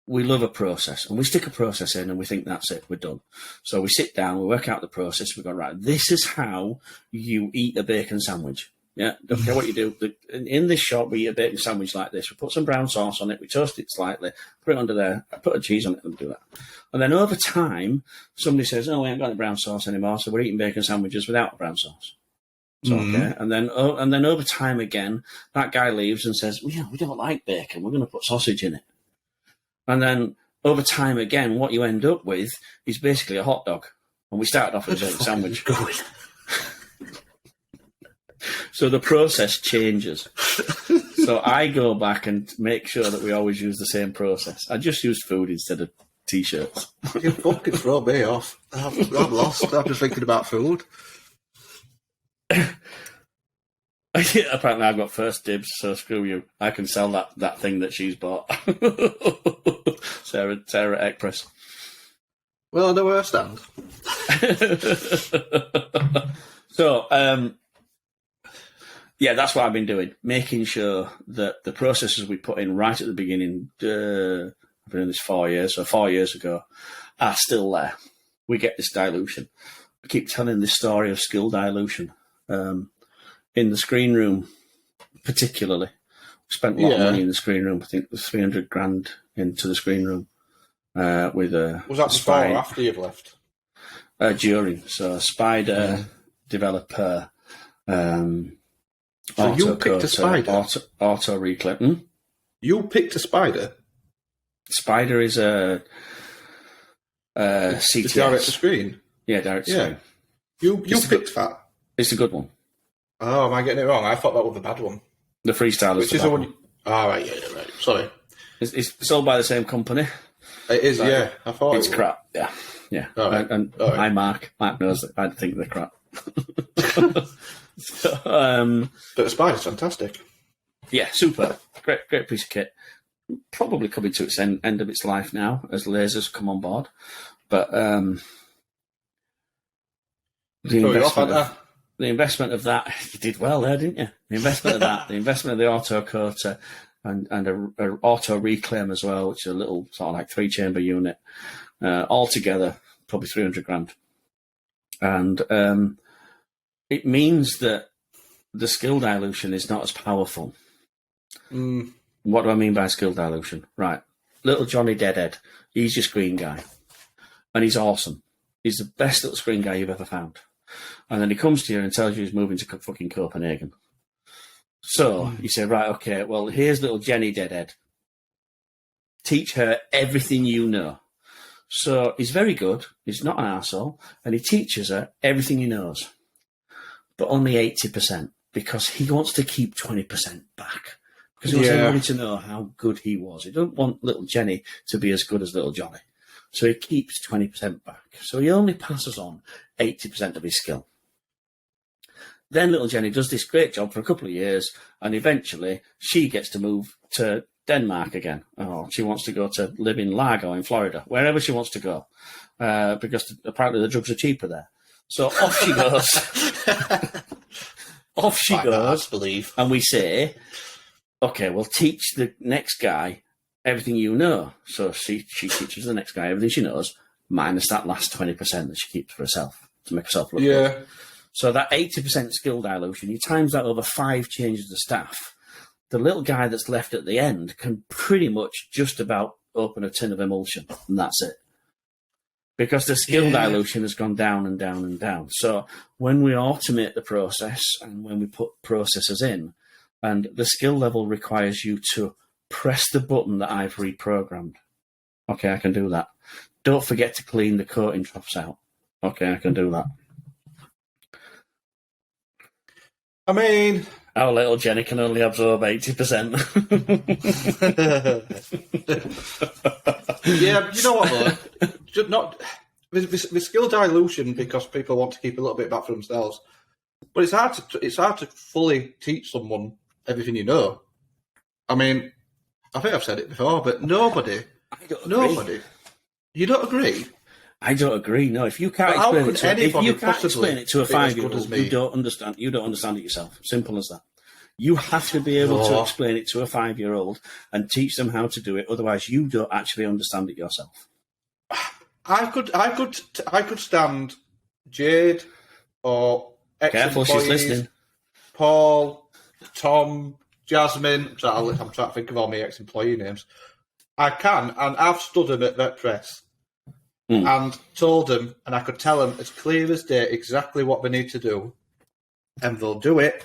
we love a process, and we stick a process in and we think that's it, we're done. So we sit down, we work out the process, we go, right, this is how you eat a bacon sandwich. Yeah, don't care what you do. In this shop, we eat a bacon sandwich like this. We put some brown sauce on it, we toast it slightly, put it under there, put a cheese on it, and do that. And then over time, somebody says, oh, we ain't got any brown sauce anymore, so we're eating bacon sandwiches without brown sauce. So, okay. And then over time again, that guy leaves and says, well, yeah, we don't like bacon, we're going to put sausage in it. And then over time again, what you end up with is basically a hot dog. And we started off with a bacon sandwich. So the process changes. So I go back and make sure that we always use the same process. I just used food instead of T-shirts.
You fucking throw me off. I'm lost. I'm just thinking about food.
Apparently I've got first dibs, so screw you. I can sell that thing that she's bought. Sarah Ekpress.
Well, I know where I stand.
So, yeah, that's what I've been doing. Making sure that the processes we put in right at the beginning, I've been doing this 4 years, so 4 years ago, are still there. We get this dilution. I keep telling this story of skill dilution. In the screen room, particularly, we spent a lot of money in the screen room. I think it was 300 grand into the screen room. With a
was that before or after you've left?
During, so Spider developer.
So you picked a Spider.
Auto reclip.
You picked a Spider.
Spider is a CTS.
It's direct to screen.
Yeah, direct to screen.
You picked that.
It's a good one.
Oh, am I getting it wrong? I thought that was the bad one.
The freestyle is the one.
Oh, right, yeah, right. Sorry.
It's sold by the same company.
It is, yeah. I thought
it's crap. Yeah. Right. And hi, Mark. Mark knows that I think they're crap.
So, but the Spider's fantastic.
Yeah, super. Great piece of kit. Probably coming to its end of its life now as lasers come on board. But the investment of that, you did well there, didn't you? The investment of that, the investment of the auto coater, and a auto reclaim as well, which is a little sort of like 3-chamber unit. Altogether, probably 300 grand. And it means that the skill dilution is not as powerful. What do I mean by skill dilution? Right. Little Johnny Deadhead, he's your screen guy. And he's awesome. He's the best little screen guy you've ever found. And then he comes to you and tells you he's moving to fucking Copenhagen. So you say, right, okay, well, here's little Jenny Deadhead. Teach her everything you know. So he's very good. He's not an arsehole. And he teaches her everything he knows. But only 80%, because he wants to keep 20% back. Because he wants everybody to know how good he was. He doesn't want little Jenny to be as good as little Johnny. So he keeps 20% back. So he only passes on 80% of his skill. Then little Jenny does this great job for a couple of years, and eventually she gets to move to Denmark again. Or she wants to go to live in Largo in Florida, wherever she wants to go, because apparently the drugs are cheaper there. So off she goes. Off she goes, believe. And we say, okay, we'll teach the next guy everything you know. So she teaches the next guy everything she knows, minus that last 20% that she keeps for herself to make herself look good. So that 80% skill dilution, you times that over 5 changes of staff. The little guy that's left at the end can pretty much just about open a tin of emulsion, and that's it. Because the skill dilution has gone down and down and down. So when we automate the process and when we put processes in, and the skill level requires you to press the button that I've reprogrammed. Okay, I can do that. Don't forget to clean the coating troughs out. Okay, I can do that.
I mean,
our little Jenny can only absorb 80%.
Yeah, but you know what, though? Just not with skill dilution, because people want to keep a little bit back for themselves. But it's hard to fully teach someone everything you know. I mean, I think I've said it before, but nobody. You don't agree?
I don't agree. No, if you can't explain it to a 5-year-old, you don't understand. You don't understand it yourself. Simple as that. You have to be able to explain it to a 5-year-old and teach them how to do it. Otherwise, you don't actually understand it yourself.
I could stand Jade or
careful, she's listening.
Paul, Tom, Jasmine. I'm trying to think of all my ex-employee names. I can, and I've stood them at Vet Press. And told them, and I could tell them as clear as day exactly what they need to do, and they'll do it.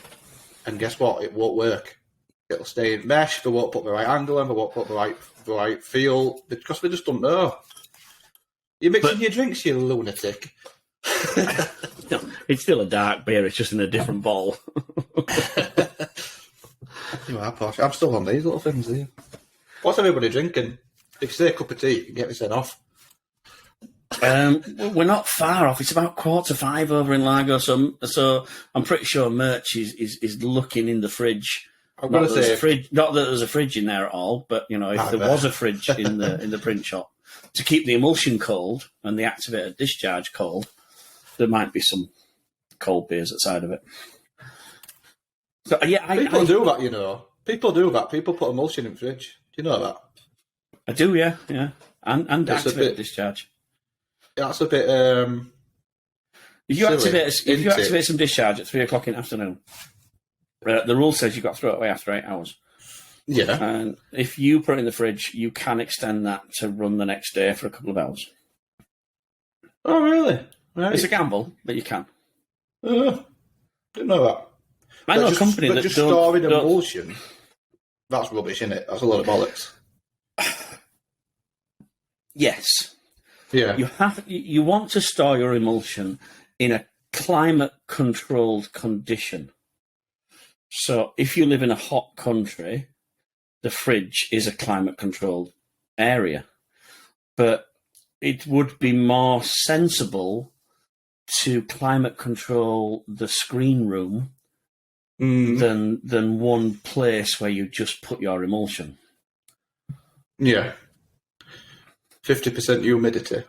And guess what? It won't work. It'll stay in mesh. They won't put the right angle in. They won't put the right feel, because they just don't know. You're mixing your drinks, you lunatic.
No, it's still a dark beer. It's just in a different bottle.
You are posh. I'm still on these little things here. What's everybody drinking? If you say a cup of tea, you can get me sent off.
We're not far off. It's about 4:45 over in Largo, so I'm pretty sure Merch is looking in the fridge.
I'm going to say
not that there's a fridge in there at all, but you know, if there was a fridge in the print shop to keep the emulsion cold and the activated discharge cold, there might be some cold beers outside of it. So
people do that, you know. People do that. People put emulsion in the fridge. Do you know that?
I do, yeah, and activated discharge.
That's a bit.
If you activate some discharge at 3:00 in the afternoon, the rule says you've got to throw it away after 8 hours.
Yeah.
And if you put it in the fridge, you can extend that to run the next day for a couple of hours.
Oh, really? Right.
It's a gamble, but you can.
Didn't know that.
I know a company that
just storing emulsion. That's rubbish, isn't it? That's a lot of bollocks.
Yes.
Yeah.
You want to store your emulsion in a climate-controlled condition. So if you live in a hot country, the fridge is a climate-controlled area. But it would be more sensible to climate control the screen room than one place where you just put your emulsion.
Yeah. 50% humidity.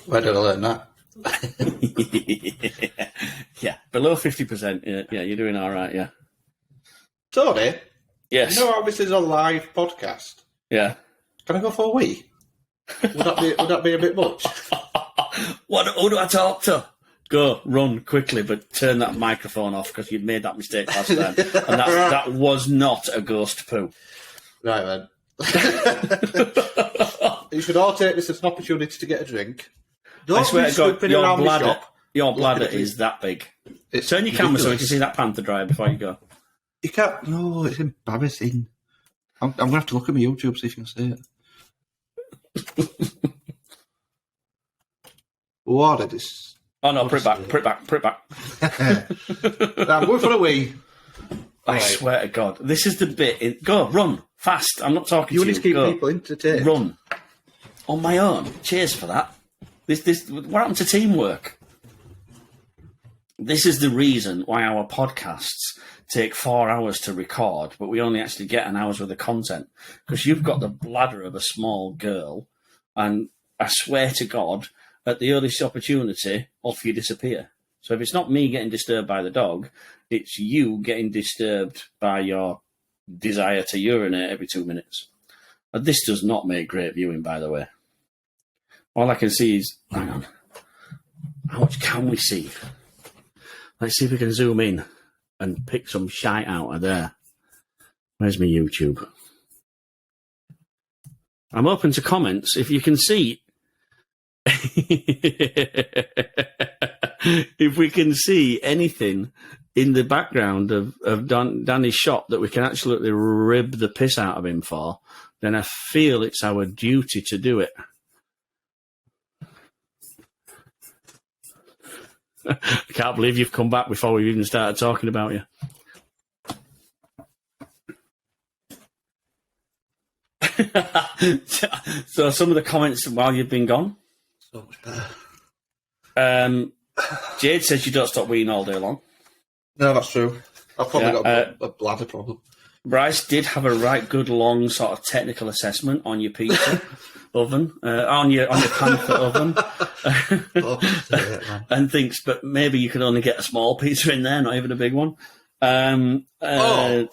Where did I learn that?
Yeah, below 50%. Yeah, you're doing all right. Yeah.
Tony,
Yes.
you know how this is a live podcast?
Yeah.
Can I go for a wee? Would that be a bit much?
Who do I talk to? Go, run quickly, but turn that microphone off because you'd made that mistake last time. And that was not a ghost poo.
Right then. You should all take this as an opportunity to get a drink.
I
Don't
swear
be
to God,
snooping around the shop.
your bladder is that big.
It's
Turn your camera so we
ridiculous.
can see that panther dry before you go.
You can't. No, it's embarrassing. I'm going to have to look at my YouTube see if you can see it. What is this?
Oh no, put it back.
I'm going for a wee.
I swear to God, this is the bit. Go, run, fast. I'm not talking
You
to
need
you.
to keep
Go,
people entertained.
run. On my own. Cheers for that. What happened to teamwork? This is the reason why our podcasts take 4 hours to record, but we only actually get an hour's worth of content. Because you've got the bladder of a small girl, and I swear to God, at the earliest opportunity, off you disappear. So if it's not me getting disturbed by the dog, it's you getting disturbed by your desire to urinate every 2 minutes. But this does not make great viewing, by the way. All I can see is, hang on, how much can we see? Let's see if we can zoom in and pick some shite out of there. Where's my YouTube? I'm open to comments. If you can see, if we can see anything in the background of Danny's shop that we can absolutely rib the piss out of him for, then I feel it's our duty to do it. I can't believe you've come back before we've even started talking about you. So some of the comments while you've been gone.
So much better.
Jade says you don't stop weeing all day long.
No, that's true. I've probably got a bladder problem.
Bryce did have a right good long sort of technical assessment on your pizza oven, on your panther oven, and thinks, but maybe you could only get a small pizza in there, not even a big one.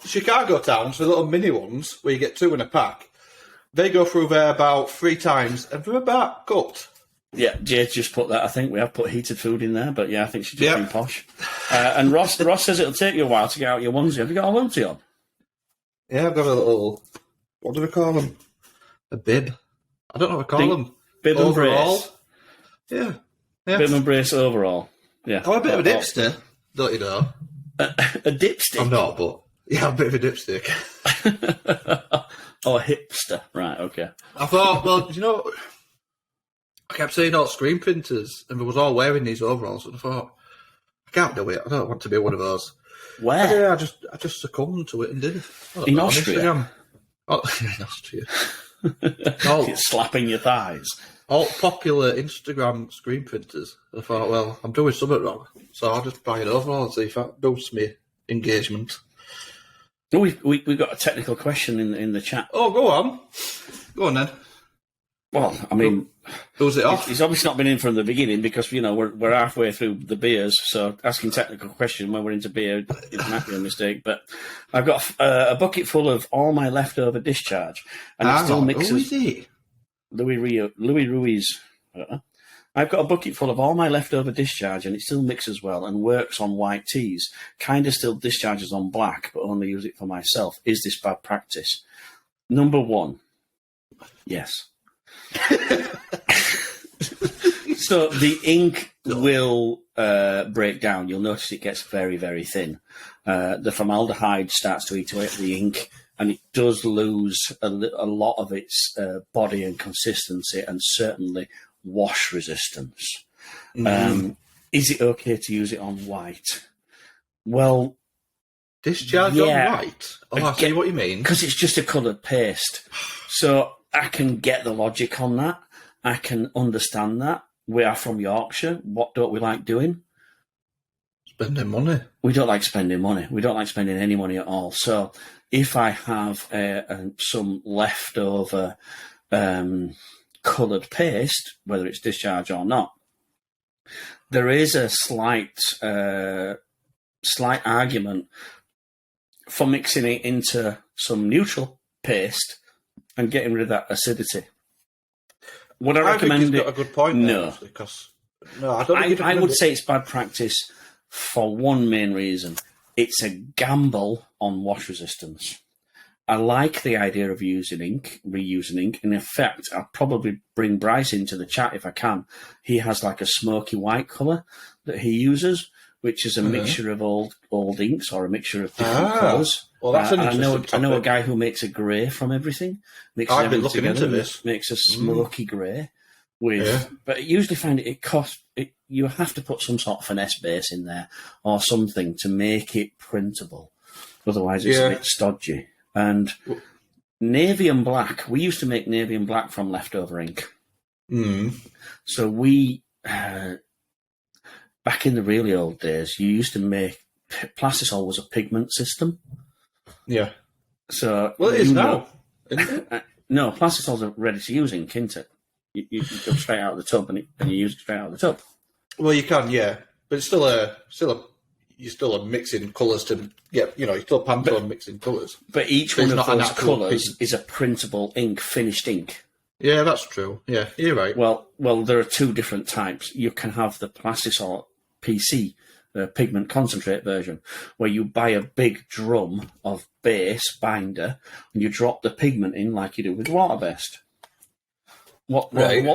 Chicago towns, the little mini ones where you get 2 in a pack, they go through there about 3 times and they're about cooked.
Yeah, Jade just put that. I think we have put heated food in there, but yeah, I think she's just been posh. And Ross says it'll take you a while to get out your onesie. Have you got a onesie on?
Yeah, I've got a little, what do we call them? A bib. I don't know what we call them.
Bib and
Overall.
brace.
Yeah.
Bib and brace overall. Yeah.
I'm a bit of a dipster, don't you know?
A dipstick?
I'm not, but yeah, I'm a bit of a dipstick.
Or a hipster. Right, okay.
I thought, well, you know, I kept seeing all screen printers and they was all wearing these overalls, and I thought, I can't do it. I don't want to be one of those.
Where?
Yeah, I just succumbed to it and did it.
In Austria?
Instagram. Oh, yeah, in Austria.
It's slapping your thighs.
All popular Instagram screen printers. I thought, well, I'm doing something wrong, so I'll just buy an overall and see if that boosts me engagement.
Oh, we got a technical question in the chat.
Oh, go on. Go on then.
Well, I mean,
who's it off?
He's obviously not been in from the beginning because, you know, we're halfway through the beers, so asking technical question when we're into beer might be a mistake. But I've got a bucket full of all my leftover discharge, and it still mixes.
Who is it?
Louis Ruiz. I don't know. I've got a bucket full of all my leftover discharge, and it still mixes well and works on white teas. Kind of still discharges on black, but only use it for myself. Is this bad practice? Number 1, yes. So the ink will break down. You'll notice it gets very, very thin. The formaldehyde starts to eat away at the ink, and it does lose a lot of its body and consistency, and certainly wash resistance. Is it okay to use it on white? Well,
discharge on white? Oh, I see what you mean.
Because it's just a coloured paste. So I can get the logic on that. I can understand that. We are from Yorkshire. What don't we like doing?
Spending money.
We don't like spending money. We don't like spending any money at all. So if I have some leftover coloured paste, whether it's discharge or not, there is a slight argument for mixing it into some neutral paste and getting rid of that acidity. Would I recommend
think he's
it?
got a good point there, actually, because I don't think
I would say it's bad practice for one main reason. It's a gamble on wash resistance. I like the idea of reusing ink. And in fact, I'll probably bring Bryce into the chat if I can. He has like a smoky white colour that he uses, which is a mixture of old inks or a mixture of different colours.
Well, that's an interesting
I know a
topic.
guy who makes a grey from everything.
I've been looking into this.
Makes a smoky grey. But you usually find you have to put some sort of finesse base in there or something to make it printable. Otherwise, it's a bit stodgy. And navy and black, we used to make navy and black from leftover ink. So we, back in the really old days, you used to make, plastisol was a pigment system.
Yeah.
So
well, it is now, isn't it?
No, plastisol's a ready-to-use ink, isn't it? You go straight out of the tub and you use it straight out of the tub.
Well, you can, yeah, but it's you're still mixing colours to get, you're still Pantone mixing colours.
But each one of those colours is a printable ink, finished ink.
Yeah, that's true. Yeah, you're right.
Well, there are two different types. You can have the plastisol PC, the pigment concentrate version, where you buy a big drum of base binder and you drop the pigment in like you do with water-based. What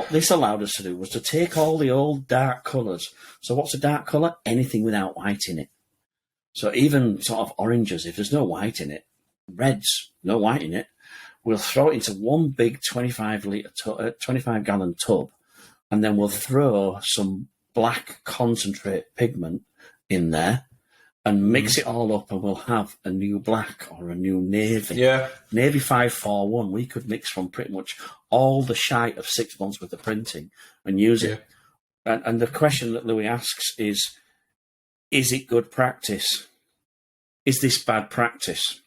this allowed us to do was to take all the old dark colours. So what's a dark colour? Anything without white in it. So even sort of oranges, if there's no white in it, reds, no white in it, we'll throw it into one big 25-gallon tub, and then we'll throw some black concentrate pigment in there and mix it all up, and we'll have a new black or a new navy.
Yeah.
Navy 541, we could mix from pretty much all the shite of 6 months worth of printing and use it. And the question that Louis asks is it good practice? Is this bad practice?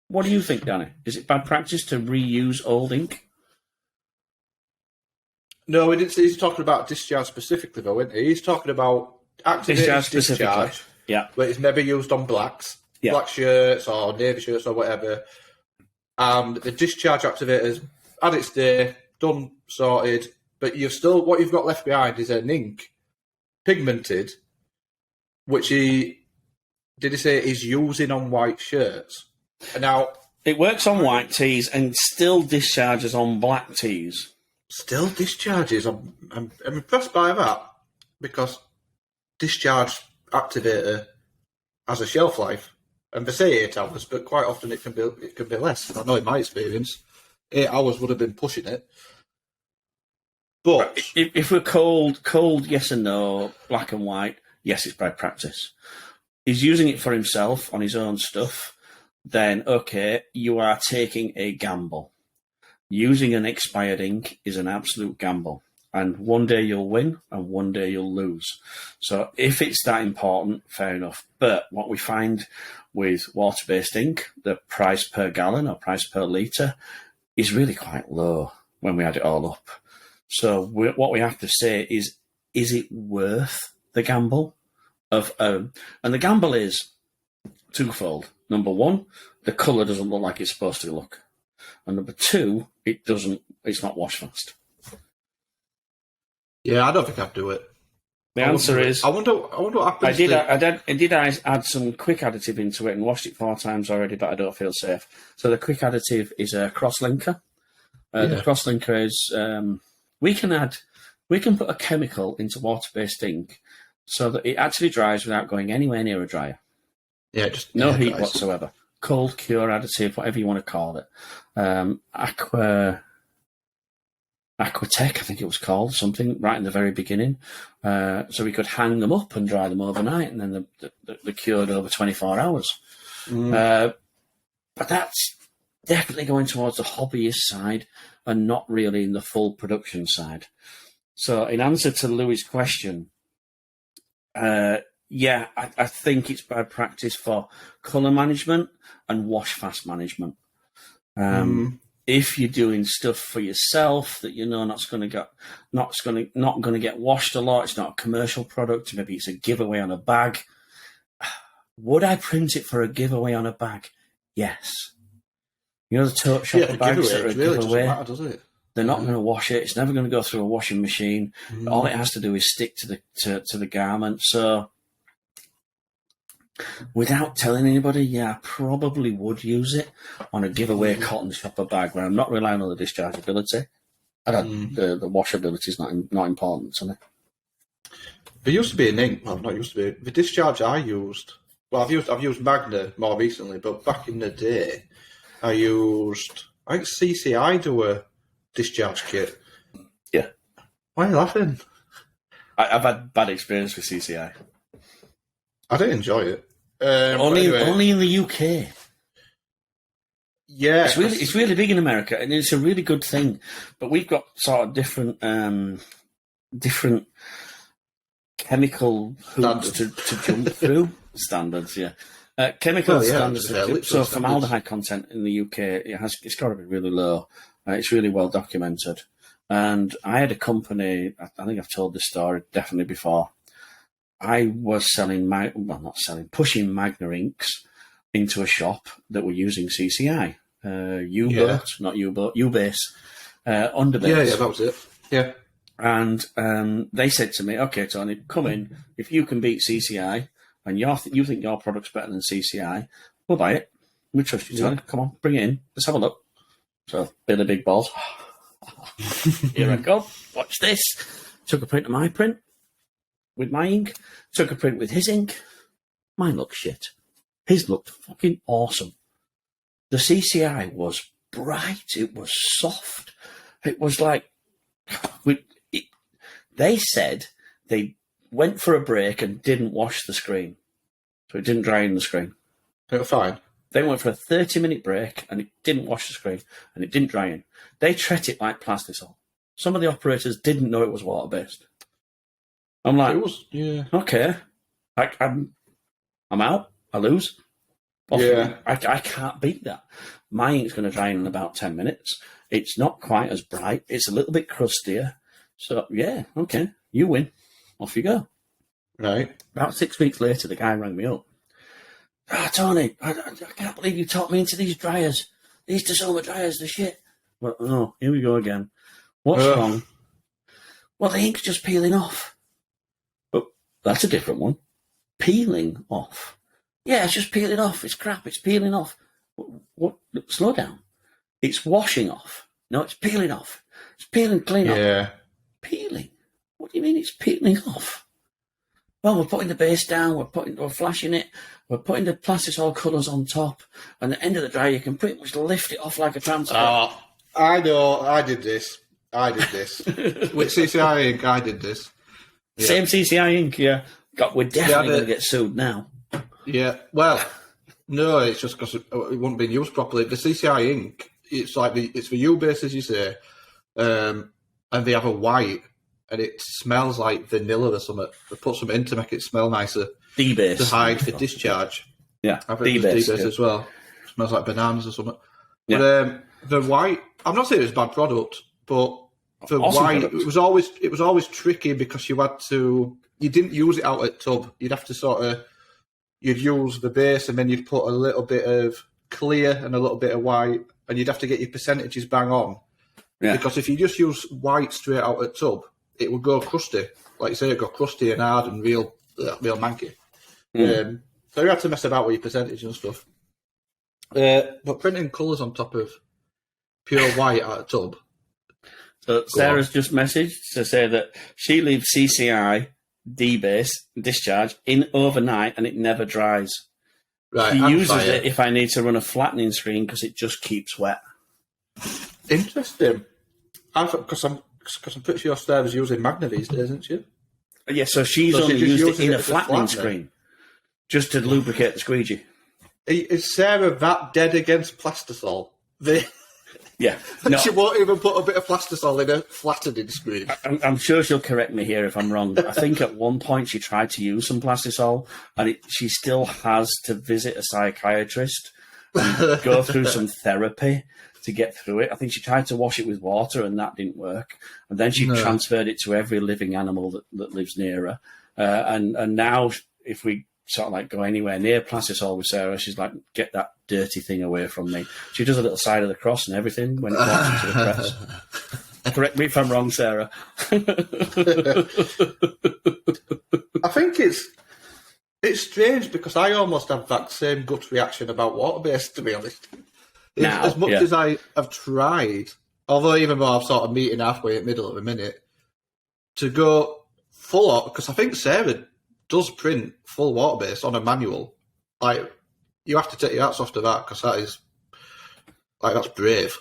What do you think, Danny? Is it bad practice to reuse old ink?
No, we didn't. He's talking about discharge specifically, though, isn't he? He's talking about activated discharge.
Yeah.
Where it's never used on blacks, black shirts or navy shirts or whatever. And the discharge activator's had its day, done, sorted, but what you've got left behind is an ink, pigmented, which did he say he's using on white shirts? And now
it works on white tees and still discharges on black tees.
Still discharges. I'm impressed by that, because discharge activator has a shelf life, and they say 8 hours, but quite often it can be less. I know in my experience, 8 hours would have been pushing it. But
if we're cold, yes and no, black and white, yes, it's bad practice. He's using it for himself on his own stuff, then okay, you are taking a gamble. Using an expired ink is an absolute gamble. And one day you'll win and one day you'll lose. So if it's that important, fair enough. But what we find with water-based ink, the price per gallon or price per litre is really quite low when we add it all up. So what we have to say is it worth the gamble? And the gamble is twofold. Number one, the colour doesn't look like it's supposed to look. And number two, it's not wash fast.
Yeah, I don't think I'd do it.
The answer is...
I wonder what happens.
I did add some quick additive into it and washed it 4 times already, but I don't feel safe. So the quick additive is a cross-linker. The cross-linker is... we can put a chemical into water-based ink so that it actually dries without going anywhere near a dryer.
Yeah,
no heat whatsoever. Cold cure additive, whatever you want to call it. Aquatech, I think it was called, something right in the very beginning. So we could hang them up and dry them overnight, and then they're cured over 24 hours. But that's definitely going towards the hobbyist side and not really in the full production side. So in answer to Louis' question, I think it's bad practice for colour management and wash fast management. If you're doing stuff for yourself that you know not going to get washed a lot, it's not a commercial product, maybe it's a giveaway on a bag. Would I print it for a giveaway on a bag? Yes. You know the tote shopper
Yeah,
bags that are a
really doesn't
giveaway?
matter, does it?
They're not going to wash it. It's never going to go through a washing machine. All it has to do is stick to the garment. So, without telling anybody, yeah, I probably would use it on a giveaway cotton shopper bag where I'm not relying on the dischargeability. The washability is not important to me.
There used to be an ink. Well, not used to be. The discharge I used. Well, I've used Magna more recently, but back in the day, I think CCI do a discharge kit.
Yeah.
Why are you laughing?
I've had bad experience with CCI.
I didn't enjoy it.
Only in the UK.
Yeah,
It's really big in America, and it's a really good thing. But we've got sort of different chemical hoops to jump through. Standards, yeah. Chemical standards. So formaldehyde content in the UK, it's got to be really low. It's really well documented. And I had a company, I think I've told this story definitely before. I was pushing Magna inks into a shop that were using CCI. U-base, underbase.
Yeah, that was it. Yeah.
And they said to me, okay, Tony, come in. If you can beat CCI and you think your product's better than CCI, we'll buy it. We trust you, Tony. Come on, bring it in. Let's have a look. So, Billy Big Balls. Here I go. Watch this. Took a print of my print with my ink. Took a print with his ink. Mine looked shit. His looked fucking awesome. The CCI was bright. It was soft. It was like... They said they went for a break and didn't wash the screen. So it didn't dry in the screen.
They were fine.
They went for a 30-minute break and it didn't wash the screen and it didn't dry in. They treat it like plastisol. Some of the operators didn't know it was water-based. I'm like, okay, I'm out. I lose.
Yeah.
I can't beat that. My ink's going to dry in about 10 minutes. It's not quite as bright. It's a little bit crustier. So, yeah, okay, you win. Off you go.
Right.
About 6 weeks later, the guy rang me up. Tony, I can't believe you talked me into these dryers. These Tasoma dryers, the shit. Well, oh, here we go again. What's wrong? Well, the ink's just peeling off. But that's a different one. Peeling off. Yeah, it's just peeling off. It's crap. It's peeling off. What? Slow down. It's washing off. No, it's peeling off. It's peeling clean off.
Yeah.
Peeling? What do you mean it's peeling off? Well, we're putting the base down, we're flashing it, we're putting the plastisol colours on top, and at the end of the dryer you can pretty much lift it off like a transfer.
Oh, I know, I did this. With CCI ink, I did this. Yeah.
Same CCI ink, yeah. We're definitely going to get sued now.
Yeah, well, no, it's just because it wouldn't be used properly. The CCI ink, it's like it's for U-base, as you say, and they have a white, and it smells like vanilla or something. They put something in to make it smell nicer.
D-base.
To hide the discharge.
Yeah,
I think D-base as well. It smells like bananas or something. Yeah. But the white, I'm not saying it's a bad product, but the awesome white, product. it was always tricky because you didn't use it out at tub. You'd have to you'd use the base and then you'd put a little bit of clear and a little bit of white, and you'd have to get your percentages bang on. Yeah. Because if you just use white straight out at tub, it would go crusty. Like you say, it'd go crusty and hard and real manky. So you had to mess about with your percentage and stuff. But printing colours on top of pure white out of tub.
So Sarah's just messaged to say that she leaves CCI D-base discharge in overnight and it never dries.
Right,
she uses it if I need to run a flattening screen because it just keeps wet.
Interesting. Because I'm pretty sure Sarah's using Magna these days, isn't she?
Yeah, so she's only used it in a flattening screen just to lubricate the squeegee.
Is Sarah that dead against plastisol?
Yeah. No.
She won't even put a bit of plastisol in a flattening screen.
I'm sure she'll correct me here if I'm wrong, but I think at one point she tried to use some plastisol and she still has to visit a psychiatrist and go through some therapy to get through it. I think she tried to wash it with water and that didn't work. And then she transferred it to every living animal that lives near her. And now if we sort of like go anywhere near Plastisol with Sarah. She's like, get that dirty thing away from me. She does a little side of the cross and everything when it walks into the press. Correct me if I'm wrong, Sarah.
I think it's strange because I almost have that same gut reaction about water-based, to be honest.
Now,
as much as I have tried, although even though I'm sort of meeting halfway in the middle of a minute, to go full on, because I think Sarah does print full water-based on a manual. Like, you have to take your hats off to that, because that is, like, that's brave.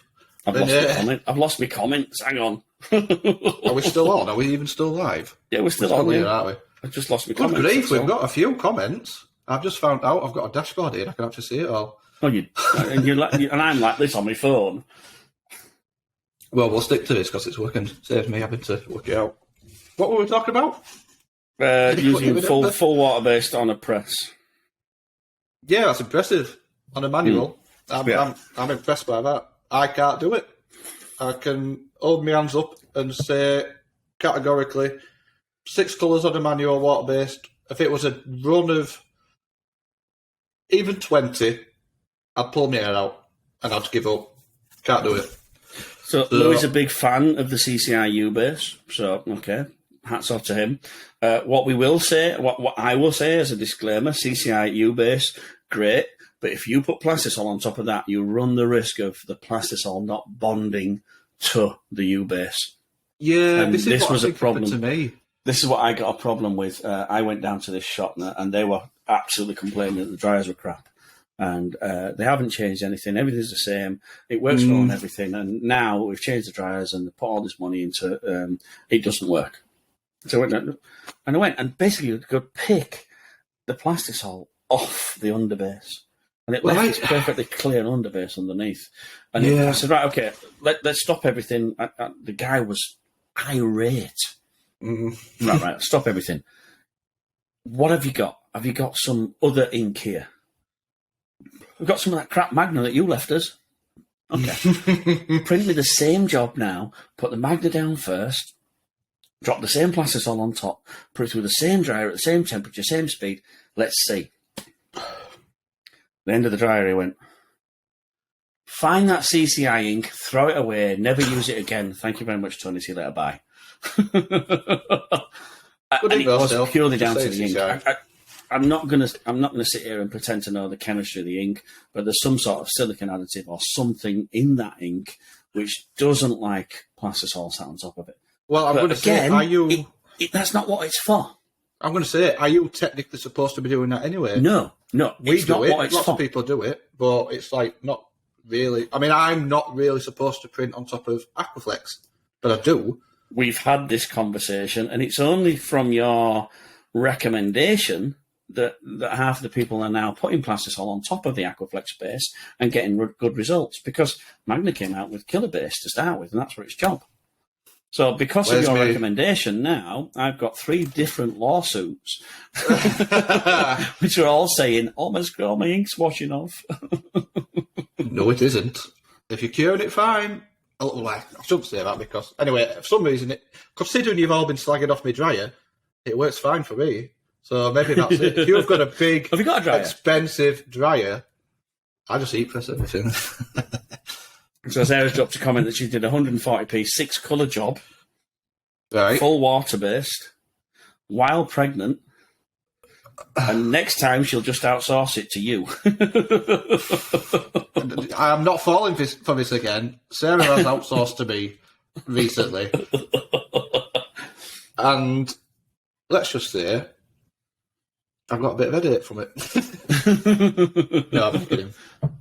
I've lost my comments. Hang on.
Are we still on? Are we even still live?
Yeah, we're still on
here, aren't we?
I've just lost my
Good
comments.
grief, we've got a few comments. I've just found out I've got a dashboard here. I can actually see it all.
Oh, and I'm like this on my phone.
Well, we'll stick to this because it's working. Saves me having to work it out. What were we talking about?
Using full water based on a press.
Yeah, that's impressive. On a manual. I'm impressed by that. I can't do it. I can hold my hands up and say categorically 6 colours on a manual water based. If it was a run of even 20, I'd pull my hair out and I'd give up. Can't do it.
So Louis is a big fan of the CCIU base, so okay, hats off to him. What I will say as a disclaimer, CCIU base, great, but if you put Plastisol on top of that, you run the risk of the Plastisol not bonding to the U base.
Yeah,
and
this
was a problem
to me.
This is what I got a problem with. I went down to this shop and they were absolutely complaining that the dryers were crap. And they haven't changed anything. Everything's the same. It works well on everything. And now we've changed the dryers and they put all this money into it doesn't work. So I went and basically you could pick the Plastisol off the underbase. And it left this perfectly clear underbase underneath. And I said, right, okay, let's stop everything. The guy was irate. Right, stop everything. What have you got? Have you got some other ink here? We've got some of that crap Magna that you left us. Okay. Print me the same job now. Put the Magna down first. Drop the same Plastisol on top. Put it through the same dryer at the same temperature, same speed. Let's see. The end of the dryer, he went, find that CCI ink, throw it away, never use it again. Thank you very much, Tony. See you later. Bye. And it was purely down to the ink. I'm not gonna sit here and pretend to know the chemistry of the ink, but there's some sort of silicon additive or something in that ink which doesn't like Plastisol sat on top of it.
Well, I'm going to say, are you?
That's not what it's for.
I'm going to say, are you technically supposed to be doing that anyway?
No,
we
it's
do
not
it.
what it's
Lots
for.
of people do it, but it's like not really. I mean, I'm not really supposed to print on top of Aquaflex, but I do.
We've had this conversation, and it's only from your recommendation that half of the people are now putting Plastisol on top of the Aquaflex base and getting good results, because Magna came out with killer base to start with, and that's for its job. So because of your recommendation now, I've got 3 different lawsuits which are all saying, oh my ink's washing off.
No, it isn't. If you're curing it, fine. Oh, well, I shouldn't say that because, anyway, for some reason, considering you've all been slagging off my dryer, it works fine for me. So maybe that's it. If you've got a big,
have you got a dryer?
Expensive dryer, I just heat press everything.
So Sarah's dropped a comment that she did 140p 6-colour job,
right?
Full water-based, while pregnant, and next time she'll just outsource it to you.
I am not falling for this again. Sarah has outsourced to me recently. And let's just say, I've got a bit of headache from it. No, I'm just kidding.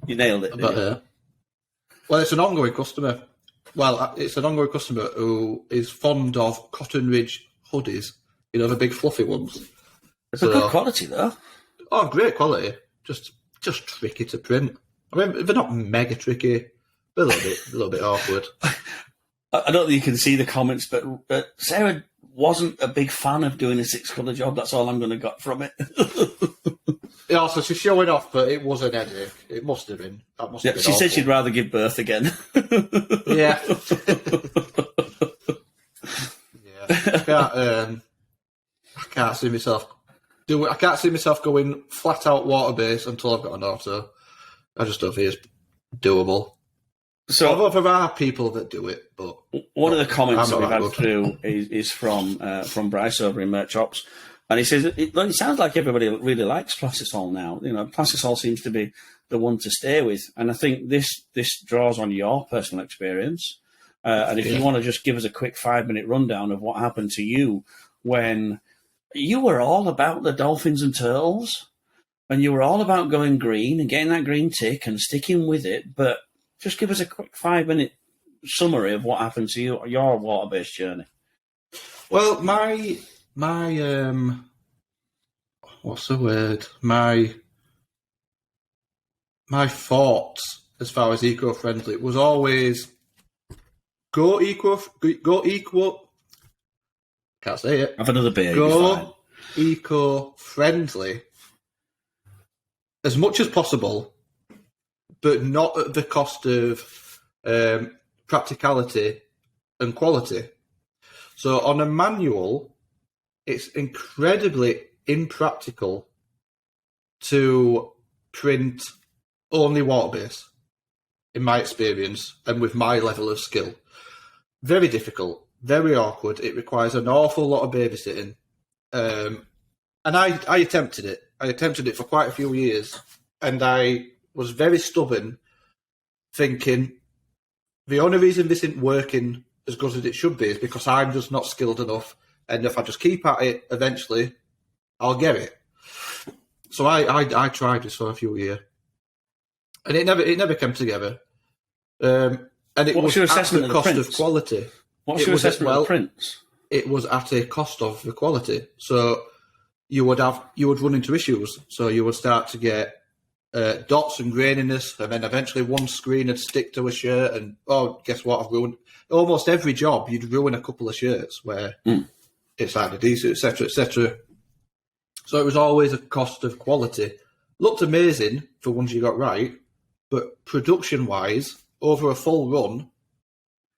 You nailed it.
But, well, it's an ongoing customer. Well, it's an ongoing customer who is fond of Cotton Ridge hoodies. You know, the big fluffy ones.
It's a good quality, though.
Oh, great quality. Just tricky to print. I mean, they're not mega tricky. They're a little bit awkward.
I don't think you can see the comments, but Sarah wasn't a big fan of doing a 6-colour job. That's all I'm going to get from it.
Yeah, so she's showing off, but it was an headache. It must have been. That must have been
she
awful.
said she'd rather give birth again.
Yeah. Yeah. I can't see myself do it. I can't see myself going flat out water based until I've got an auto. I just don't think it's doable.
So,
although there are people that do it, but
one of the comments that
I'm
we've
not
had
that
through is from Bryce over in Merch Ops, and he says it sounds like everybody really likes Plastisol now. You know, Plastisol seems to be the one to stay with, and I think this draws on your personal experience. And if you want to just give us a quick 5-minute rundown of what happened to you when you were all about the dolphins and turtles, and you were all about going green and getting that green tick and sticking with it, but just give us a quick 5-minute summary of what happened to you, your water-based journey.
Well, my what's the word? My thoughts as far as eco-friendly was always go eco. Can't say it.
Have another beer.
Go eco-friendly as much as possible, but not at the cost of practicality and quality. So on a manual, it's incredibly impractical to print only water-based, in my experience, and with my level of skill. Very difficult, very awkward. It requires an awful lot of babysitting. And I attempted it. I attempted it for quite a few years, and I was very stubborn, thinking the only reason this isn't working as good as it should be is because I'm just not skilled enough, and if I just keep at it, eventually I'll get it. So I tried this for a few years, and it never came together. And it was
your
at
assessment
the
of the
cost
prints?
of quality.
What's your assessment of the prints?
It was at a cost of the quality. So you would run into issues. So you would start to get dots and graininess, and then eventually one screen would stick to a shirt, and guess what? I've ruined almost every job. You'd ruin a couple of shirts where it's either decent, etc., etc. So it was always a cost of quality. Looked amazing for ones you got right, but production-wise, over a full run,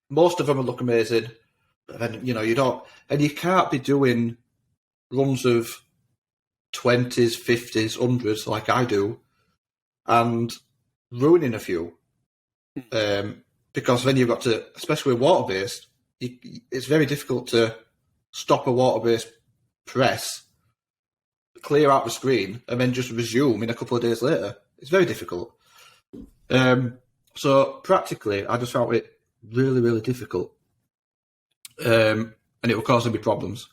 most of them would look amazing. But then you don't, and you can't be doing runs of 20s, 50s, 100s like I do, and ruining a few. Because then you've got to, especially with water-based, it's very difficult to stop a water-based press, clear out the screen, and then just resume in a couple of days later. It's very difficult. So practically, I just found it really, really difficult. And it was causing me problems.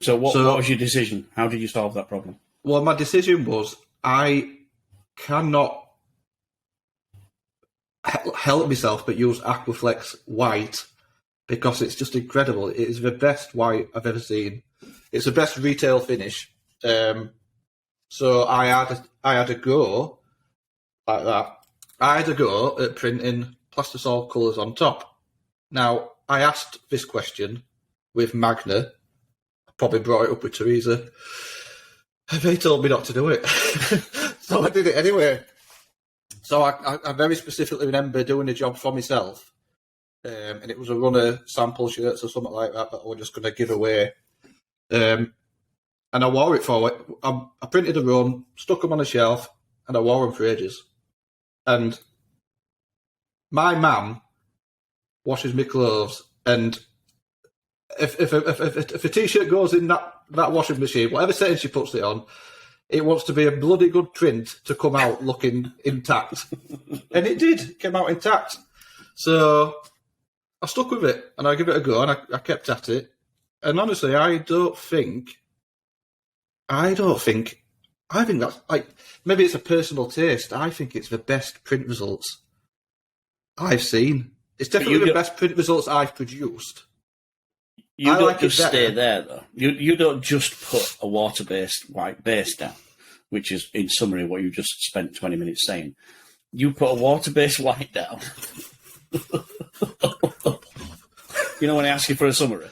So what was your decision? How did you solve that problem?
Well, my decision was I cannot help myself but use Aquaflex white because it's just incredible. It is the best white I've ever seen. It's the best retail finish. So I had a go like that. I had a go at printing Plastisol colours on top. Now, I asked this question with Magna. I probably brought it up with Teresa. They told me not to do it. So I did it anyway. So I very specifically remember doing a job for myself. And it was a run of sample shirts or something like that I was just going to give away. And I wore it for it. I printed a run, stuck them on a shelf, and I wore them for ages. And my mum washes my clothes, and if a t-shirt goes in that washing machine, whatever setting she puts it on, it wants to be a bloody good print to come out looking intact. And it did. It came out intact. So I stuck with it, and I give it a go, and I kept at it. And honestly, I think that's, like, maybe it's a personal taste. I think it's the best print results I've seen. It's definitely the best print results I've produced.
You don't just stay there, though. You don't just put a water-based white base down, which is, in summary, what you just spent 20 minutes saying. You put a water-based white down. You know when I ask you for a summary?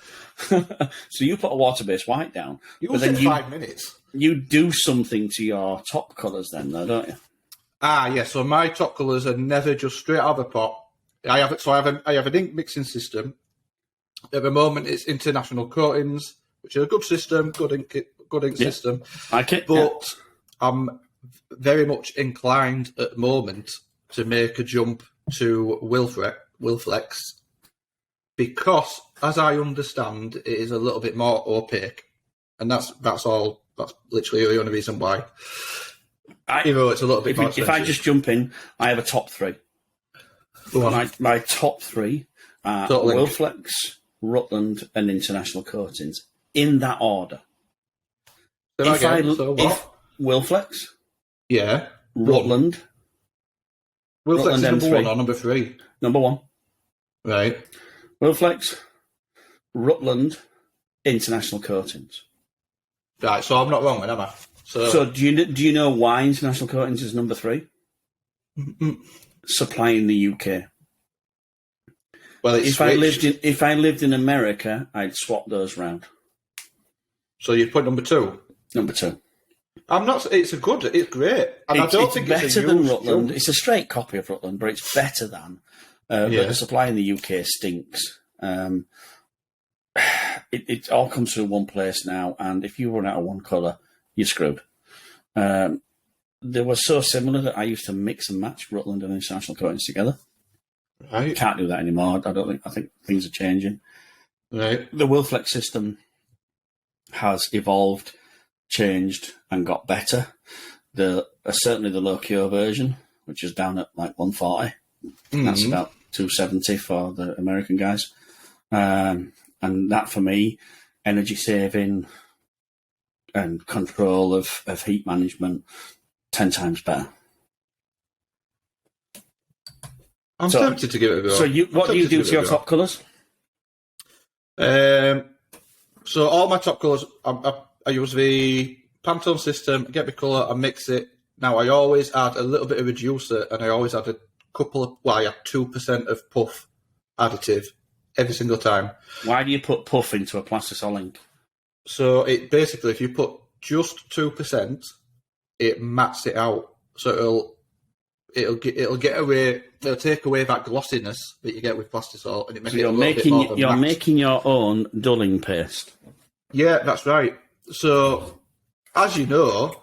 So you put a water-based white down.
You said 5 minutes. You
do something to your top colours then, though, don't you?
Yeah. So my top colours are never just straight out of the pot. I have an ink mixing system. At the moment, it's International Coatings, which is a good system, good ink, good ink system.
Like it,
But I'm very much inclined at the moment to make a jump to Wilflex because, as I understand, it is a little bit more opaque, and that's all. That's literally the only reason why. Even though it's a little bit more expensive.
If I just jump in, I have a top three. My top three are Wilflex, Rutland, and International Coatings in that order. Wilflex,
yeah,
Rutland.
Wilflex is number
M3.
1 or number 3?
Number 1.
Right.
Wilflex, Rutland, International Coatings.
Right, so I'm not wrong then, am I?
So do you know why International Coatings is number 3? Supplying the UK.
Well,
if I lived in America, I'd swap those round.
So you'd put number 2?
Number 2.
I'm not. It's great, and I don't think
better
it's a
than
huge
Rutland.
jump.
It's a straight copy of Rutland, but it's better than. But the supply in the UK stinks. It all comes through one place now, and if you run out of one colour, you're screwed. They were so similar that I used to mix and match Rutland and International Coatings together.
Right.
Can't do that anymore. I think things are changing.
Right.
The Wilflex system has evolved, changed, and got better. Certainly the low cure version, which is down at like 140. That's about 270 for the American guys. And that for me, energy saving and control of heat management, 10 times better.
I'm tempted to give it a go.
So what do you do to your top colours?
So all my top colours, I use the Pantone system, get my colour, I mix it. Now I always add a little bit of reducer, and I always add I add 2% of puff additive every single time.
Why do you put puff into a plastisol ink?
So it basically, if you put just 2%, it mats it out. So it'll take away that glossiness that you get with plastisol, and it makes it a little bit more of a
You're
matte.
making your own dulling paste.
Yeah, that's right. So, as you know,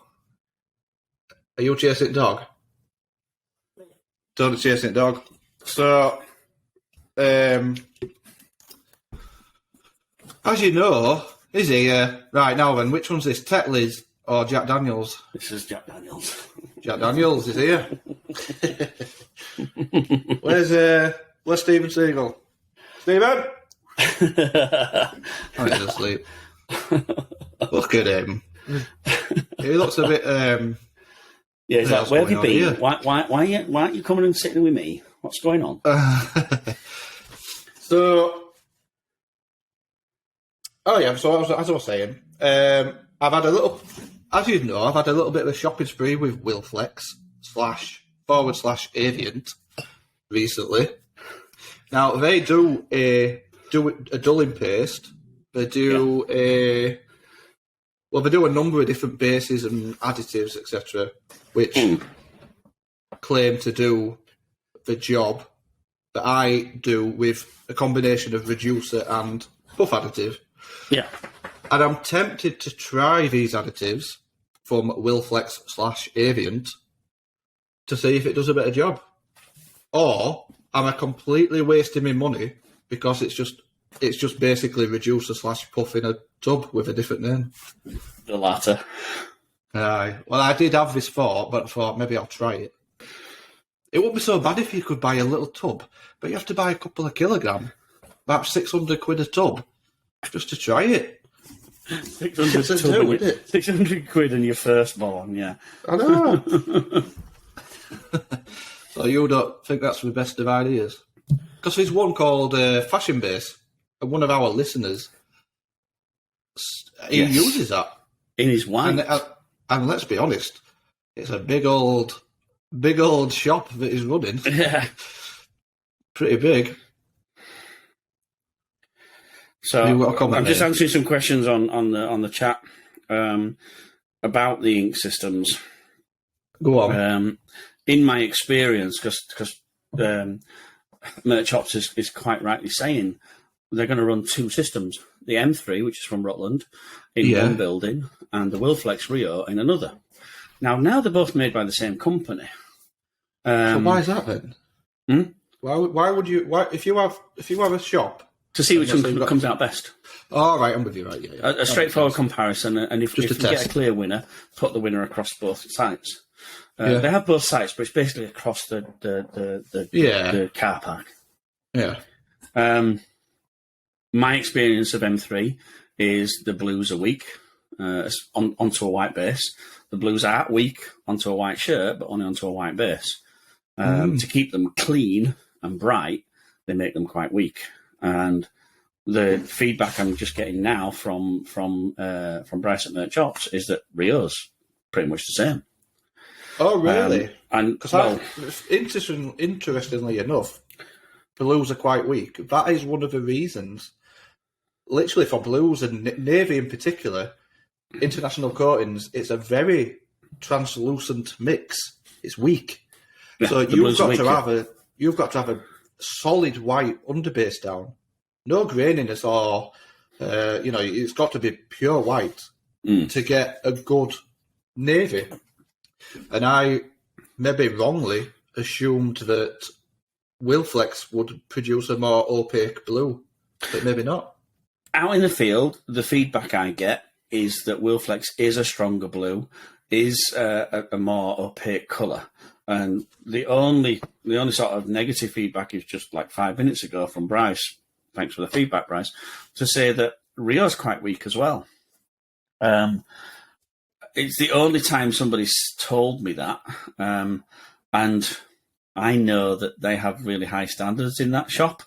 are you chasing dog? Don't chasing dog. So, as you know, is he? Right now then, which one's this? Tetley's or Jack Daniels?
This is Jack Daniels.
Jack Daniels is here. Where's Steven Seagal? Steven? Oh, he's asleep. Look at him. He looks a bit.
Yeah, he's like, where have you been?
Here?
Why aren't you coming and sitting with me? What's going on?
So, as I was saying, I've had a little, as you know, I've had a little bit of a shopping spree with Wilflex //Avient recently. Now they do a dulling paste. They do they do a number of different bases and additives, etc., which claim to do the job that I do with a combination of reducer and puff additive.
Yeah.
And I'm tempted to try these additives from Wilflex /Avient to see if it does a better job. Or am I completely wasting my money because it's just basically reducer / puff in a tub with a different name?
The latter.
Aye. Well, I did have this thought, but I thought maybe I'll try it. It wouldn't be so bad if you could buy a little tub, but you have to buy a couple of kilogram. About £600 a tub just to try it.
600 quid in your firstborn, yeah.
I know. So you don't think that's the best of ideas? Because there's one called Fashion Base, and one of our listeners, he uses that.
In his wine.
And let's be honest, it's a big old shop that he's running.
Yeah.
Pretty big.
So I'm just answering some questions on the chat about the ink systems.
Go on.
In my experience, because Merch Ops is quite rightly saying, they're going to run two systems: the M3, which is from Rutland, in one building, and the Wilflex Rio in another. Now they're both made by the same company.
So why is that then? Why would you? Why if you have a shop
to see which one comes out best?
Oh, right, I'm with you. Right, yeah.
A straightforward comparison, and if you get a clear winner, put the winner across both sites. They have both sites, but it's basically across the car park.
Yeah.
My experience of M3 is the blues are weak onto a white base. The blues are weak onto a white shirt, but only onto a white base. To keep them clean and bright, they make them quite weak. And the feedback I'm just getting now from Bryce at Merch Ops is that Rio's pretty much the same.
Oh, really?
Because
interestingly enough, blues are quite weak. That is one of the reasons, literally for blues and navy in particular, international coatings, it's a very translucent mix. It's weak.
Yeah,
so you've got to have a solid white underbase down. No graininess or, it's got to be pure white to get a good navy. And I maybe wrongly assumed that Wilflex would produce a more opaque blue, but maybe not.
Out in the field, the feedback I get is that Wilflex is a stronger blue, is a more opaque colour. And the only sort of negative feedback is just like 5 minutes ago from Bryce. Thanks for the feedback, Bryce, to say that Rio's quite weak as well. It's the only time somebody's told me that. And I know that they have really high standards in that shop.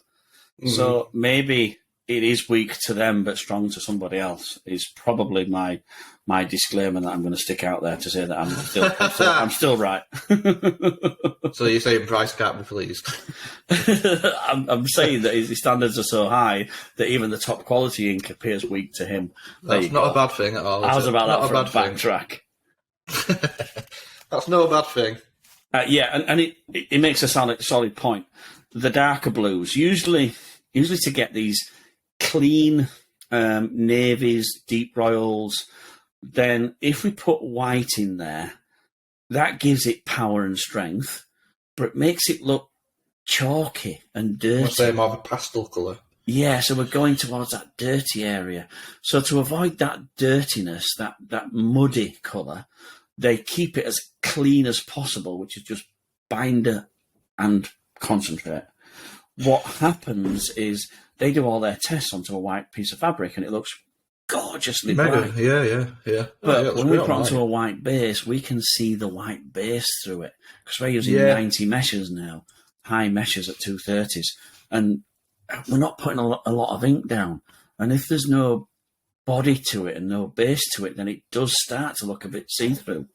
So maybe it is weak to them but strong to somebody else is probably my disclaimer that I'm going to stick out there to say that I'm still right.
So you're saying Bryce can't be pleased?
I'm saying that his standards are so high that even the top quality ink appears weak to him.
That's not a bad thing at all.
I was about that for a backtrack.
That's not a bad thing.
And it makes a solid point. The darker blues, usually to get these clean navies, deep royals, then if we put white in there, that gives it power and strength, but it makes it look chalky and dirty.
I'd say more of a pastel colour.
Yeah, so we're going towards that dirty area. So to avoid that dirtiness, that muddy colour, they keep it as clean as possible, which is just binder and concentrate. What happens is they do all their tests onto a white piece of fabric and it looks gorgeously bright.
Yeah.
But when we put onto a white base, we can see the white base through it because we're using 90 meshes now, high meshes at 230s, and we're not putting a lot of ink down. And if there's no body to it and no base to it, then it does start to look a bit see-through.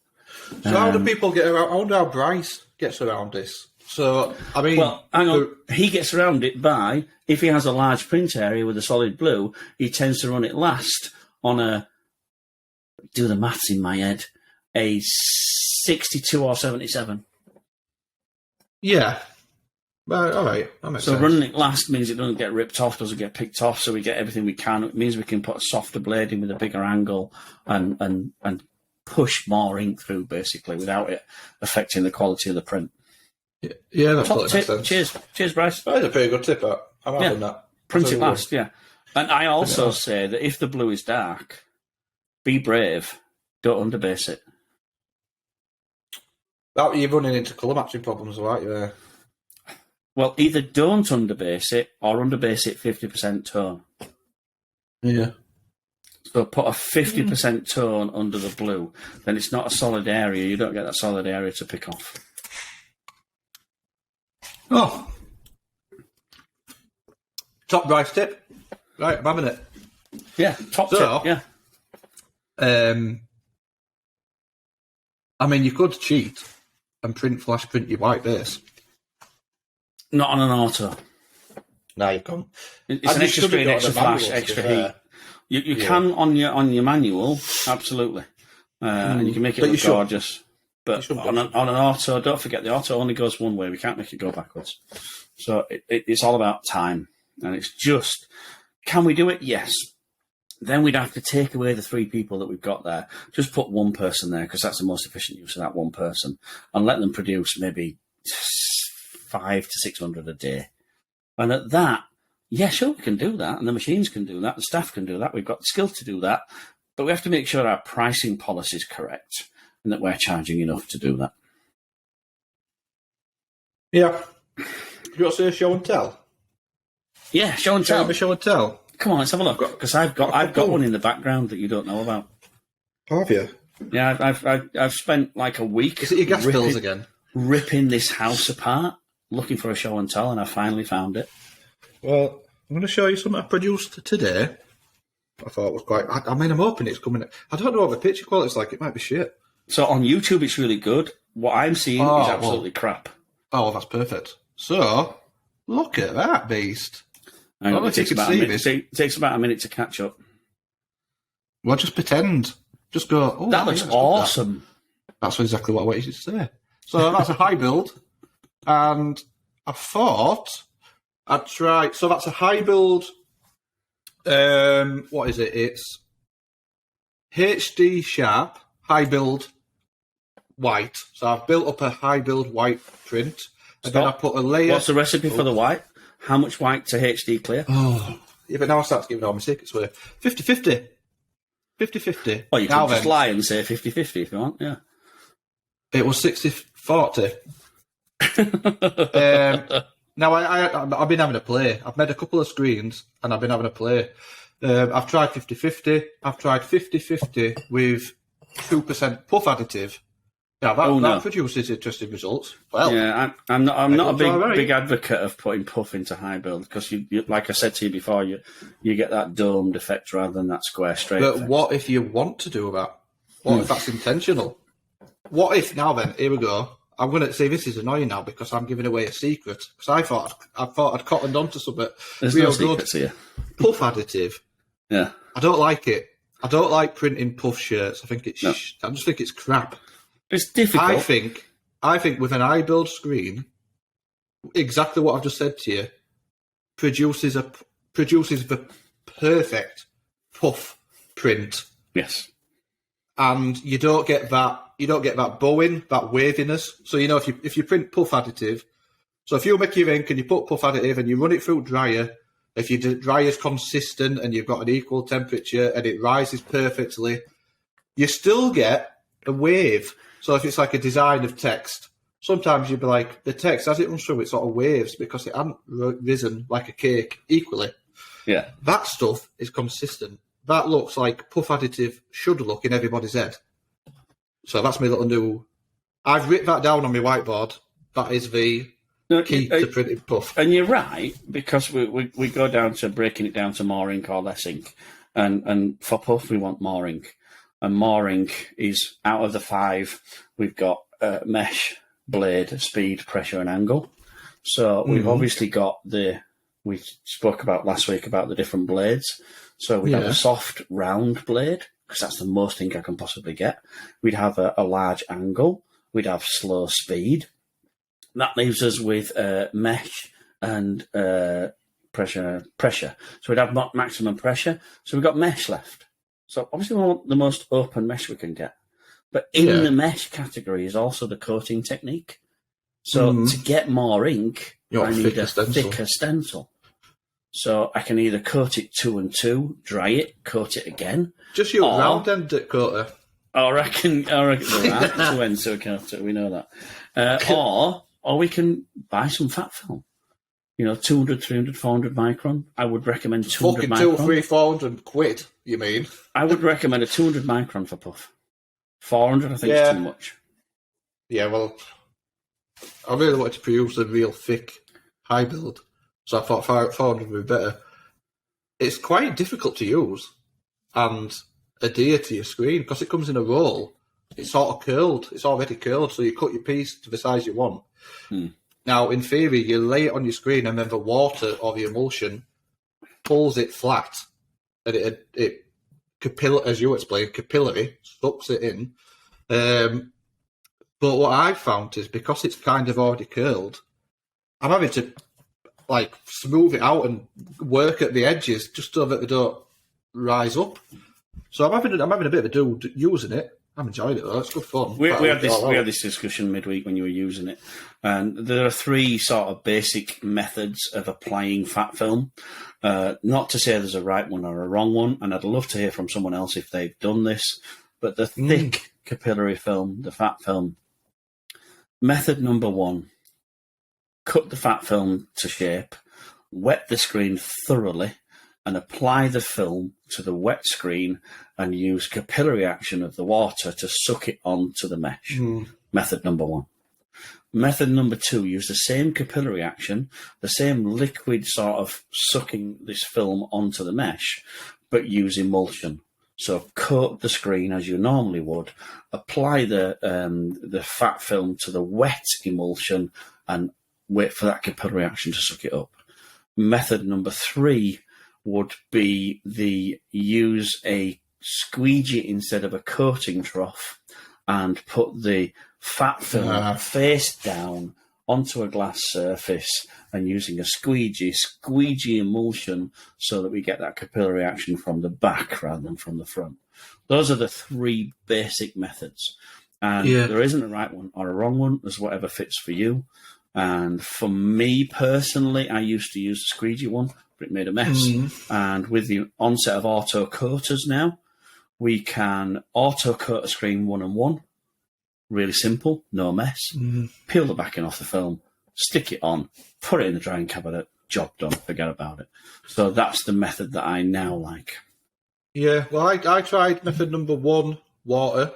So how do people get around? I wonder how Bryce gets around this. So, I mean...
Well, hang on. He gets around it by, if he has a large print area with a solid blue, he tends to run it last on a, do the maths in my head, a 62 or 77.
Yeah. All right. That makes sense.
Running it last means it doesn't get ripped off, doesn't get picked off, so we get everything we can. It means we can put a softer blade in with a bigger angle and push more ink through, basically, without it affecting the quality of the print.
Yeah, that's
top tip. Cheers, Bryce.
That is a pretty good tip. I'm having that.
Print it last, yeah. And I also say that if the blue is dark, be brave. Don't underbase it.
You're running into colour matching problems, aren't you? There.
Well, either don't underbase it or underbase it 50% tone.
Yeah.
So put a 50% tone under the blue. Then it's not a solid area. You don't get that solid area to pick off.
Oh. Top Bryce tip. Right, I'm having it.
Yeah, top tip, yeah.
I mean, you could cheat and flash print your white base.
Not on an auto.
No, you can't.
It's an extra screen, extra flash, extra heat. You can on your manual, absolutely. And you can make it look gorgeous. But on an auto, don't forget the auto only goes one way. We can't make it go backwards. So it's all about time. And it's just, can we do it? Yes. Then we'd have to take away the 3 people that we've got there. Just put one person there because that's the most efficient use of that one person, and let them produce maybe 500 to 600 a day. And at that, yeah, sure, we can do that, and the machines can do that, the staff can do that. We've got the skills to do that, but we have to make sure our pricing policy is correct and that we're charging enough to do that.
Yeah. Do you want to say show and tell?
Yeah, show and tell.
Show and tell.
Come on, let's have a look. Because I've got one in the background that you don't know about.
Have you?
Yeah, I've spent like a week.
Is it your gas bills again?
Ripping this house apart, looking for a show and tell, and I finally found it.
Well, I'm going to show you something I produced today. I thought it was quite. I mean, I'm hoping it's coming. I don't know what the picture quality is like. It might be shit.
So on YouTube, it's really good. What I'm seeing is absolutely crap.
Oh, well, that's perfect. So look at that beast.
It takes about a minute to catch up.
Well, just pretend. Just go, oh,
that looks awesome.
That's exactly what I wanted you to say. So that's a high build. And I thought I'd try. So that's a high build. What is it? It's HD Sharp high build white. So I've built up a high build white print. And then I put a layer.
What's the recipe for the white? How much white to HD clear?
Oh, yeah, but now I start giving all my secrets away. 50-50. 50-50.
Well, you can just lie and say 50-50 if you want, yeah.
It was 60-40. Now, I've been having a play. I've made a couple of screens, and I've been having a play. I've tried 50-50. I've tried 50-50 with 2% puff additive. Yeah, that produces interesting results. Well,
yeah, I'm not a big advocate of putting puff into high build because you, like I said to you before, you get that domed effect rather than that square straight.
But
effect.
What if you want to do that? What if that's intentional? What if now then? Here we go. I'm going to say this is annoying now because I'm giving away a secret because I thought I'd cottoned onto something.
There's no secrets here.
Puff additive.
Yeah,
I don't like it. I don't like printing puff shirts. I just think it's crap.
It's difficult.
I think with an iBuild screen, exactly what I've just said to you, produces the perfect puff print.
Yes.
And you don't get that bowing, that waviness. So if you print puff additive, so if you make your ink and you put puff additive and you run it through dryer, if your dryer's consistent and you've got an equal temperature and it rises perfectly, you still get a wave. So if it's like a design of text, sometimes you'd be like, the text, as it runs through, it sort of waves because it hasn't risen like a cake equally.
Yeah.
That stuff is consistent. That looks like puff additive should look in everybody's head. So that's my little new... I've written that down on my whiteboard. That is the key to printing puff.
And you're right, because we go down to breaking it down to more ink or less ink. And for puff, we want more ink. And more ink is, out of the 5, we've got mesh, blade, speed, pressure, and angle. So we've obviously got we spoke about last week about the different blades. So we'd have a soft, round blade, because that's the most ink I can possibly get. We'd have a large angle. We'd have slow speed. That leaves us with mesh and pressure. So we'd have maximum pressure. So we've got mesh left. So obviously we want the most open mesh we can get. But in the mesh category is also the coating technique. So to get more ink, I need a thicker stencil. So I can either coat it 2 and 2, dry it, coat it again.
Just your round-ended coater.
I reckon the round 2 ends to a coater, we know that. Or we can buy some fat film. 200, 300, 400 micron. I would recommend 200 micron.
200, 300, 400 quid, you mean?
I would recommend a 200 micron for puff. 400, I think, is too much.
Yeah, well, I really wanted to produce a real thick high build, so I thought 400 would be better. It's quite difficult to use and adhere to your screen because it comes in a roll. It's sort of curled. It's already curled, so you cut your piece to the size you want. Now, in theory, you lay it on your screen and then the water or the emulsion pulls it flat and it as you explained, capillary, sucks it in. But what I've found is because it's kind of already curled, I'm having to like smooth it out and work at the edges just so that they don't rise up. So I'm having a bit of a do using it. I'm enjoying it though. It's good fun.
We had this discussion midweek when you were using it, and there are 3 sort of basic methods of applying fat film. Not to say there's a right one or a wrong one, and I'd love to hear from someone else if they've done this. But the thick capillary film, the fat film, method number 1: cut the fat film to shape, wet the screen thoroughly, and apply the film to the wet screen and use capillary action of the water to suck it onto the mesh. Method number 1. Method number 2, use the same capillary action, the same liquid sort of sucking this film onto the mesh, but use emulsion. So coat the screen as you normally would, apply the fat film to the wet emulsion and wait for that capillary action to suck it up. Method number 3 would be use a squeegee instead of a coating trough and put the fat film face down onto a glass surface and using a squeegee emulsion so that we get that capillary action from the back rather than from the front. Those are the 3 basic methods. And there isn't a right one or a wrong one. There's whatever fits for you. And for me personally, I used to use the squeegee one, but it made a mess. And with the onset of auto coaters now, we can auto coat a screen 1 and 1. Really simple, no mess. Peel the backing off the film, stick it on, put it in the drying cabinet, job done, forget about it. So that's the method that I now like.
Yeah, well, I tried method number 1, water.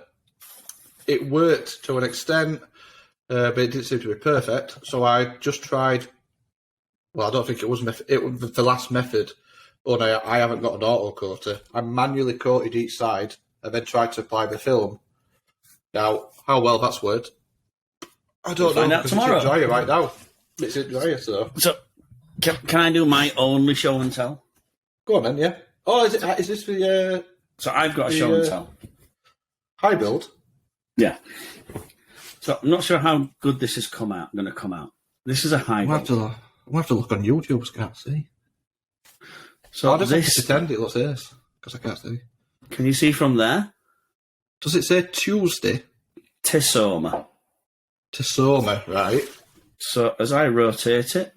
It worked to an extent, but it didn't seem to be perfect. So I just tried. Well, I don't think it was the last method. Oh no, I haven't got an auto coater. I manually coated each side and then tried to apply the film. Now, how well that's worked, I don't know. Because it's in dryer right now. It's in dryer, so.
So, can I do my only show and tell?
Go on then, yeah. Oh, is this the?
So I've got a show and tell.
High build.
Yeah. So I'm not sure how good this is going to come out. This is a high build.
We'll have to look on YouTube because I can't see.
So
I just have to pretend it looks this because I can't see.
Can you see from there?
Does it say Tuesday?
Tisoma,
right.
So as I rotate it.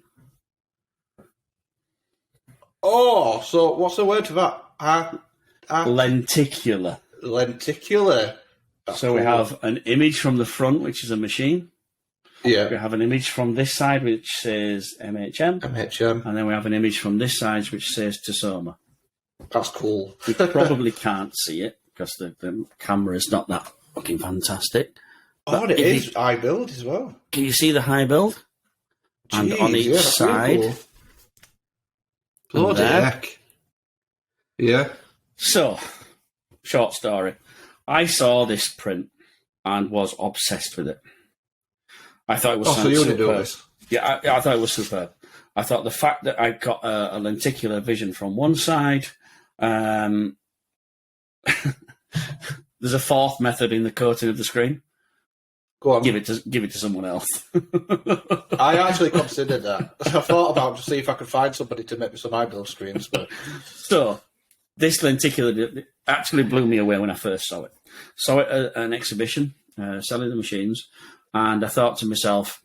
Oh, so what's the word for that?
Lenticular.
Lenticular. That's
so cool. We have an image from the front, which is a machine.
Yeah.
We have an image from this side, which says MHM. And then we have an image from this side, which says Tisoma.
That's cool.
You probably can't see it because the camera is not that fucking fantastic.
Oh, it is high build as well.
Can you see the high build?
Jeez,
and on each side.
Really cool. Bloody heck. Yeah.
So, short story. I saw this print and was obsessed with it. I thought it was
so you didn't do this?
Yeah, I thought it was superb. I thought the fact that I got a lenticular vision from one side. There's a 4th method in the coating of the screen.
Go on.
Give it to someone else.
I actually considered that. I thought about to see if I could find somebody to make me some iBuild screens. But
so this lenticular actually blew me away when I first saw it. Saw it at an exhibition selling the machines, and I thought to myself,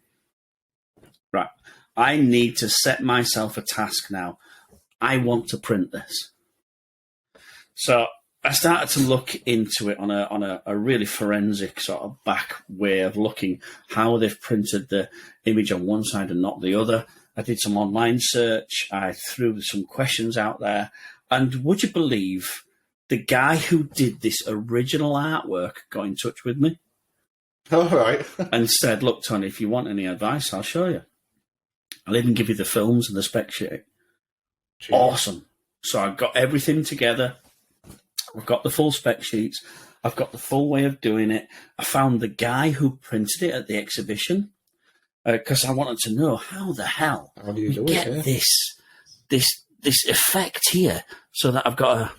right, I need to set myself a task now. I want to print this. So I started to look into it on a really forensic sort of back way of looking how they've printed the image on one side and not the other. I did some online search. I threw some questions out there. And would you believe the guy who did this original artwork got in touch with me?
All right.
And said, look, Tony, if you want any advice, I'll show you. I'll even give you the films and the spec sheet.
Jeez.
Awesome. So I got everything together. I've got the full spec sheets. I've got the full way of doing it. I found the guy who printed it at the exhibition because I wanted to know how the hell
do you
get this effect here, so that I've got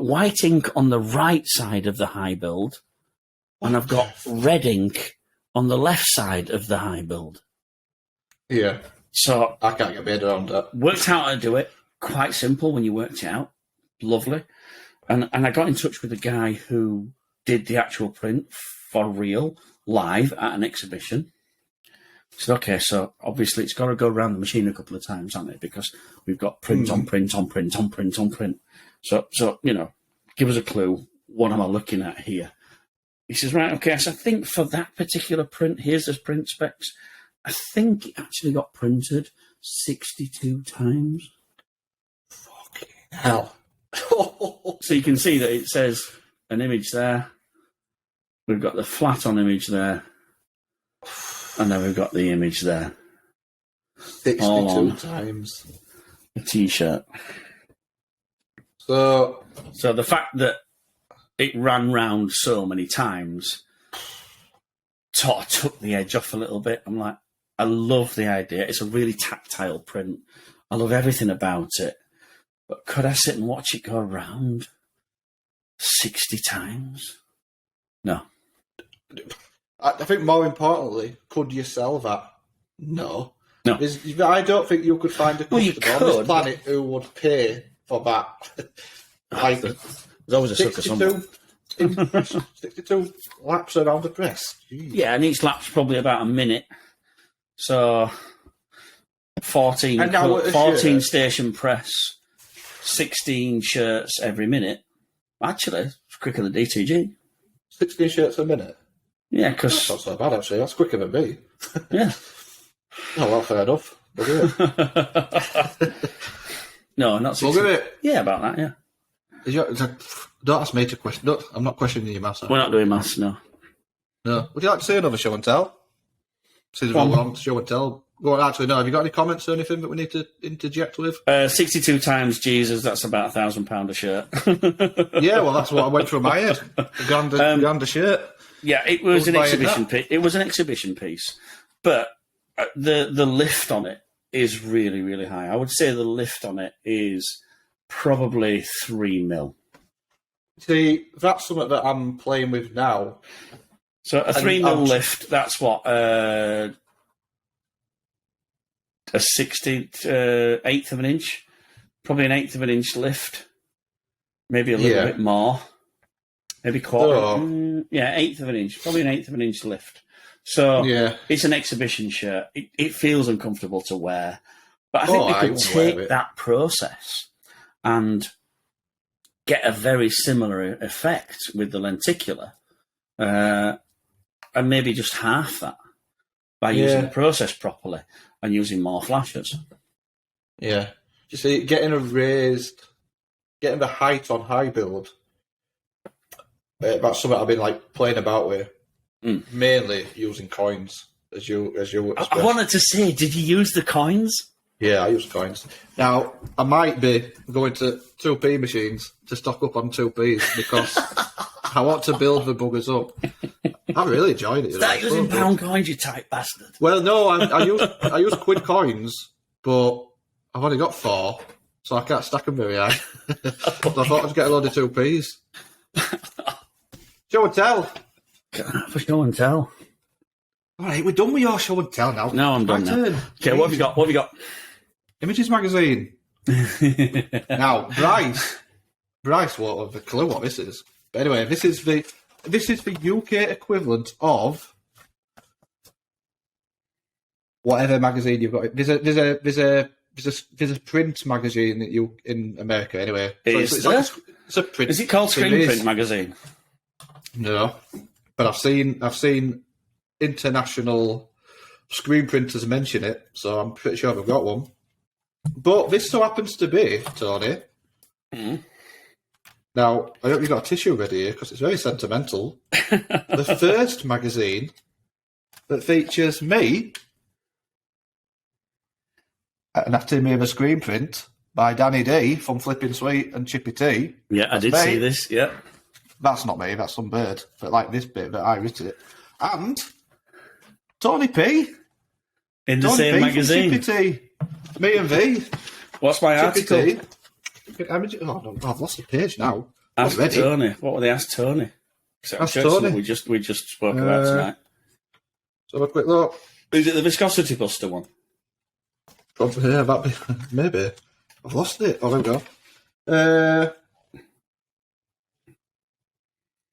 white ink on the right side of the high build, and I've got red ink on the left side of the high build.
Yeah.
So
I can't get my head around that.
worked out how to do it. Quite simple when you worked it out. Lovely. And I got in touch with a guy who did the actual print for real, live at an exhibition. I said, okay, so obviously it's got to go around the machine a couple of times, hasn't it? Because we've got print on print on print on print on print. So give us a clue. What am I looking at here? He says, right, okay. So I think for that particular print, here's the print specs. I think it actually got printed 62 times.
Fucking hell.
So you can see that it says an image there. We've got the flat on image there. And then we've got the image there.
62 times.
A T-shirt.
So
the fact that it ran round so many times sort of took the edge off a little bit. I'm like, I love the idea. It's a really tactile print. I love everything about it. But could I sit and watch it go around 60 times? No.
I think more importantly, could you sell that? No.
No.
I don't think you could find a customer on this planet who would pay for that. Like,
there's always a sucker somewhere.
62 laps around the press. Jeez.
Yeah, and each lap's probably about a minute. So 14 station press, 16 shirts every minute. Actually, it's quicker than DTG.
16 shirts a minute?
Yeah, because...
That's not so bad, actually. That's quicker than me.
Yeah.
Oh, well, fair enough. We'll do it.
No, not 16.
We'll do it.
Yeah, about that, yeah.
Don't ask me to question. No, I'm not questioning your maths.
We're not doing maths, no.
No. Would you like to see another show and tell? Since we're on show and tell. Go on, actually, no. Have you got any comments or anything that we need to interject with?
62 times Jesus, that's about £1,000 a shirt.
Yeah, well, that's what I went through my head. A grand a shirt.
Yeah, it was an exhibition piece. It was an exhibition piece. But the lift on it is really, really high. I would say the lift on it is probably 3 mil.
See, that's something that I'm playing with now.
So a 3 mil lift, that's what? A 1/8 of an inch? Probably an 1/8 of an inch lift. Maybe a little bit more. Maybe quarter. Yeah, 1/8 of an inch. Probably an 1/8 of an inch lift. So it's an exhibition shirt. It feels uncomfortable to wear. But I think they could take that process and get a very similar effect with the lenticular. And maybe just half that by using the process properly and using more flashes.
Yeah. You see, getting the height on high build, that's something I've been playing about with, mainly using coins, as you expressed.
I wanted to say, did you use the coins?
Yeah, I use coins. Now, I might be going to 2p machines to stock up on 2p's because I want to build the buggers up. I really enjoyed it.
Start using pound coins, you tight bastard.
Well, no, I use quid coins, but I've only got 4, so I can't stack them very high. So I thought I'd get a load of 2p's. Show and tell.
For show and tell.
All right, we're done with your show and tell now.
No, I'm done now. Okay, what have you got?
Images magazine. Now, Bryce won't have a clue what this is. But anyway, this is the UK equivalent of whatever magazine you've got. There's a print magazine that you in America anyway. It's a print.
Is it called Screen Print magazine?
No, but I've seen international screen printers mention it, so I'm pretty sure I've got one. But this so happens to be, Tony. Now, I hope you've got a tissue ready here because it's very sentimental. The first magazine that features me, an anatomy of a screen print by Danny D from Flipping Sweet and Chippy Tea.
Yeah, I did see this, yeah.
That's not me, that's some bird. But like this bit that I wrote it. And Tony P.
In the same magazine.
Chippy Tea. Me and V.
What's my article?
Oh, no, I've lost the page now.
Ask Tony. What were they asked Tony?
Ask Tony.
We just spoke about tonight.
So have a quick look.
Is it the viscosity buster one?
Probably, yeah, that'd be, maybe. I've lost it. Oh, there we go.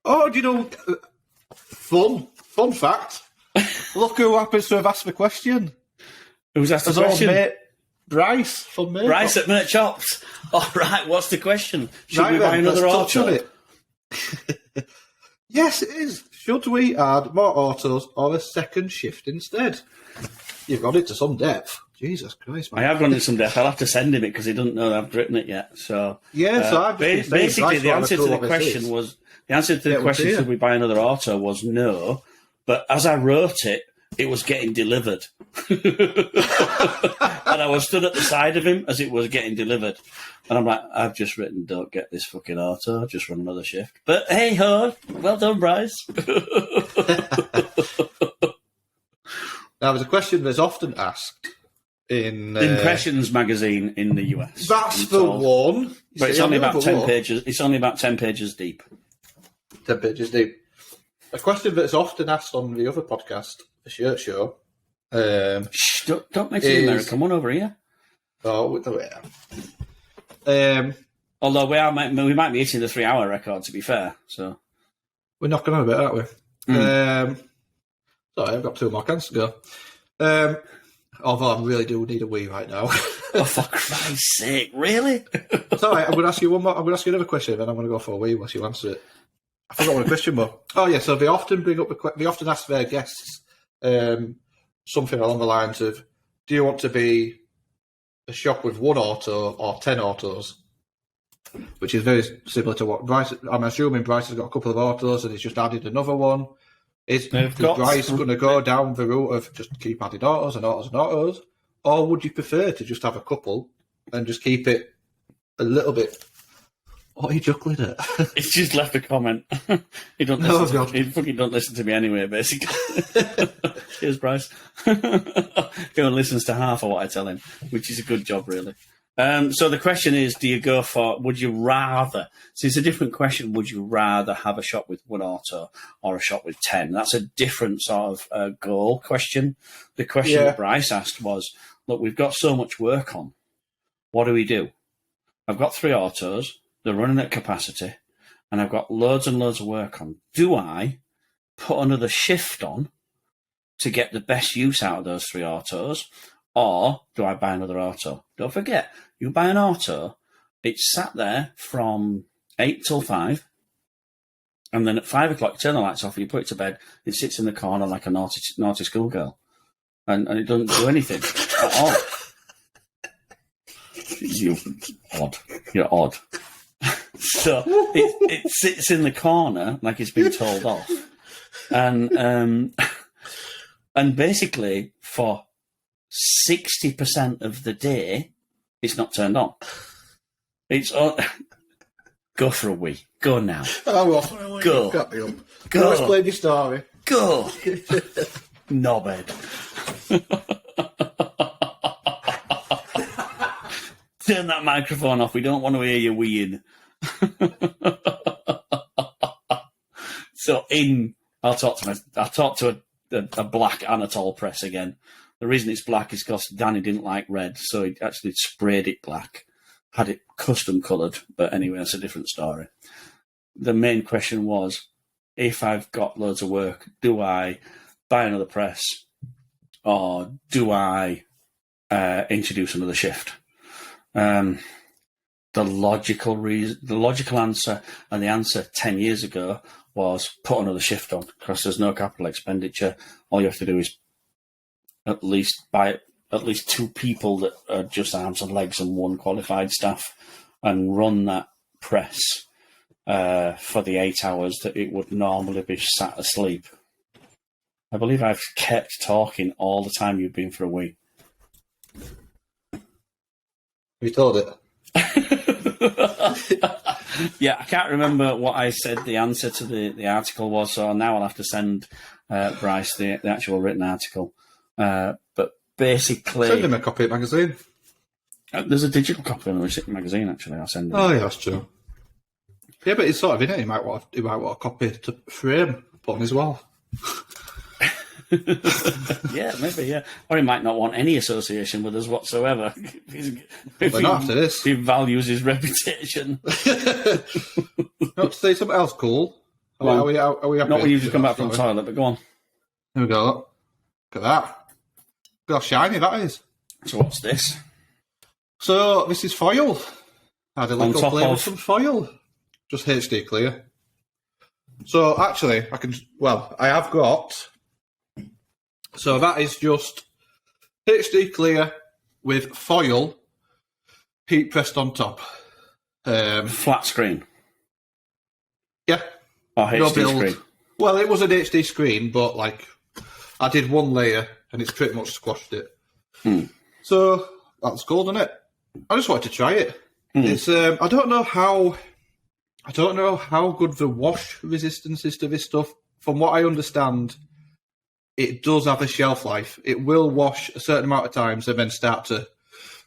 Oh, do you know? Fun fact. Look who happens to have asked the question.
Who's asked the
His old
question?
mate, Bryce from Maycock.
Bryce at Merch Shops. All right, what's the question? Should
Right
we buy
then,
another
let's touch on
auto?
it. Yes, it is. Should we add more autos or a second shift instead? You've got it to some depth. Jesus Christ, man.
I have gone into some depth. I'll have to send him it because he doesn't know that I've written it yet. So
Yeah, so I've just been saying,
basically
Bryce,
the
what
answer
a
to
cool
the
what this
question
is.
was the answer to the
well,
question
dear.
should we buy another auto was no. But as I wrote it, it was getting delivered, and I was stood at the side of him as it was getting delivered, and I'm like, I've just written, don't get this fucking auto, just run another shift. But hey ho, well done, Bryce.
Now, there's a question that's often asked in
Impressions magazine in the US.
That's
It's
the
all-
one.
But it's
See, I
only
know
about
the
10
one.
pages. It's only about 10 pages deep.
10 pages deep. A question that's often asked on the other podcast, the Shirt Show.
Shh, don't mention
Is-
the American one over here.
Oh, with the way.
Although we might be hitting the 3-hour record, to be fair. So
We're knocking on a bit, aren't we? Sorry, I've got 2 more cans to go. Although I really do need a wee right now.
oh, for Christ's sake, really?
It's all right. I'm going to ask you one more. I'm going to ask you another question, then I'm going to go for a wee once you answer it. I forgot what the question was. Oh yeah, so they often bring up they often ask their guests something along the lines of, "Do you want to be a shop with 1 auto or 10 autos?" Which is very similar to what Bryce. I'm assuming Bryce has got a couple of autos and he's just added another one. Is Bryce going to go down the route of just keep adding autos and autos and autos, or would you prefer to just have a couple and just keep it a little bit? What are you chuckling at?
He's just left a comment. He don't
No,
listen.
God.
He fucking don't listen to me anyway. Basically, cheers, Bryce. He only listens to half of what I tell him, which is a good job, really. So the question is, do you go for, would you rather, so it's a different question, would you rather have a shop with 1 auto or a shop with 10? That's a different sort of goal question. The question that Bryce asked was, look, we've got so much work on. What do we do? I've got 3 autos, they're running at capacity, and I've got loads and loads of work on. Do I put another shift on to get the best use out of those 3 autos, or do I buy another auto? Don't forget, you buy an auto, it's sat there from 8 till 5, and then at 5 o'clock, you turn the lights off, you put it to bed, it sits in the corner like a naughty schoolgirl, and it doesn't do anything at all. You're odd. So it sits in the corner like it's been told off, and basically for 60% of the day, it's not turned on. It's on. Go for a wee. Go now.
I'm off.
Go.
Cut me up.
Go.
Let's play your story.
Go. Knobhead. Turn that microphone off. We don't want to hear you weeing. So I'll talk to a black Anatole press again. The reason it's black is because Danny didn't like red, so he actually sprayed it black, had it custom coloured. But anyway, that's a different story. The main question was, if I've got loads of work, do I buy another press, or do I introduce another shift? The logical answer, and the answer 10 years ago, was put another shift on, because there's no capital expenditure. All you have to do is at least buy at least 2 people that are just arms and legs and 1 qualified staff, and run that press for the 8 hours that it would normally be sat asleep. I believe I've kept talking all the time you've been for a week.
You told it.
Yeah, I can't remember what I said the answer to the article was, so now I'll have to send Bryce the actual written article. But basically,
Send him a copy of the magazine.
There's a digital copy of the magazine, actually. I'll send him.
Oh, yeah, that's true. Yeah, but it's sort of in it. He might want a copy to frame, put on his wall.
Yeah, maybe, yeah. Or he might not want any association with us whatsoever. If
Well, not after this.
he values his reputation.
Not to say something else cool.
Go on.
Are we happy?
Not when you've just come back from the
Sorry.
toilet, but go on.
Here we go. Look at that. Look how shiny that is.
So what's this?
So this is foil. I had a
On
little
top
play with
of-
some foil. Just HD clear. So actually, I have got. So that is just HD clear with foil, heat pressed on top.
Flat screen.
Yeah.
Or
No
HD
build.
screen.
Well, it was an HD screen, but like I did one layer and it's pretty much squashed it. So that's cool, isn't it? I just wanted to try it. It's I don't know how good the wash resistance is to this stuff. From what I understand, it does have a shelf life. It will wash a certain amount of times and then start to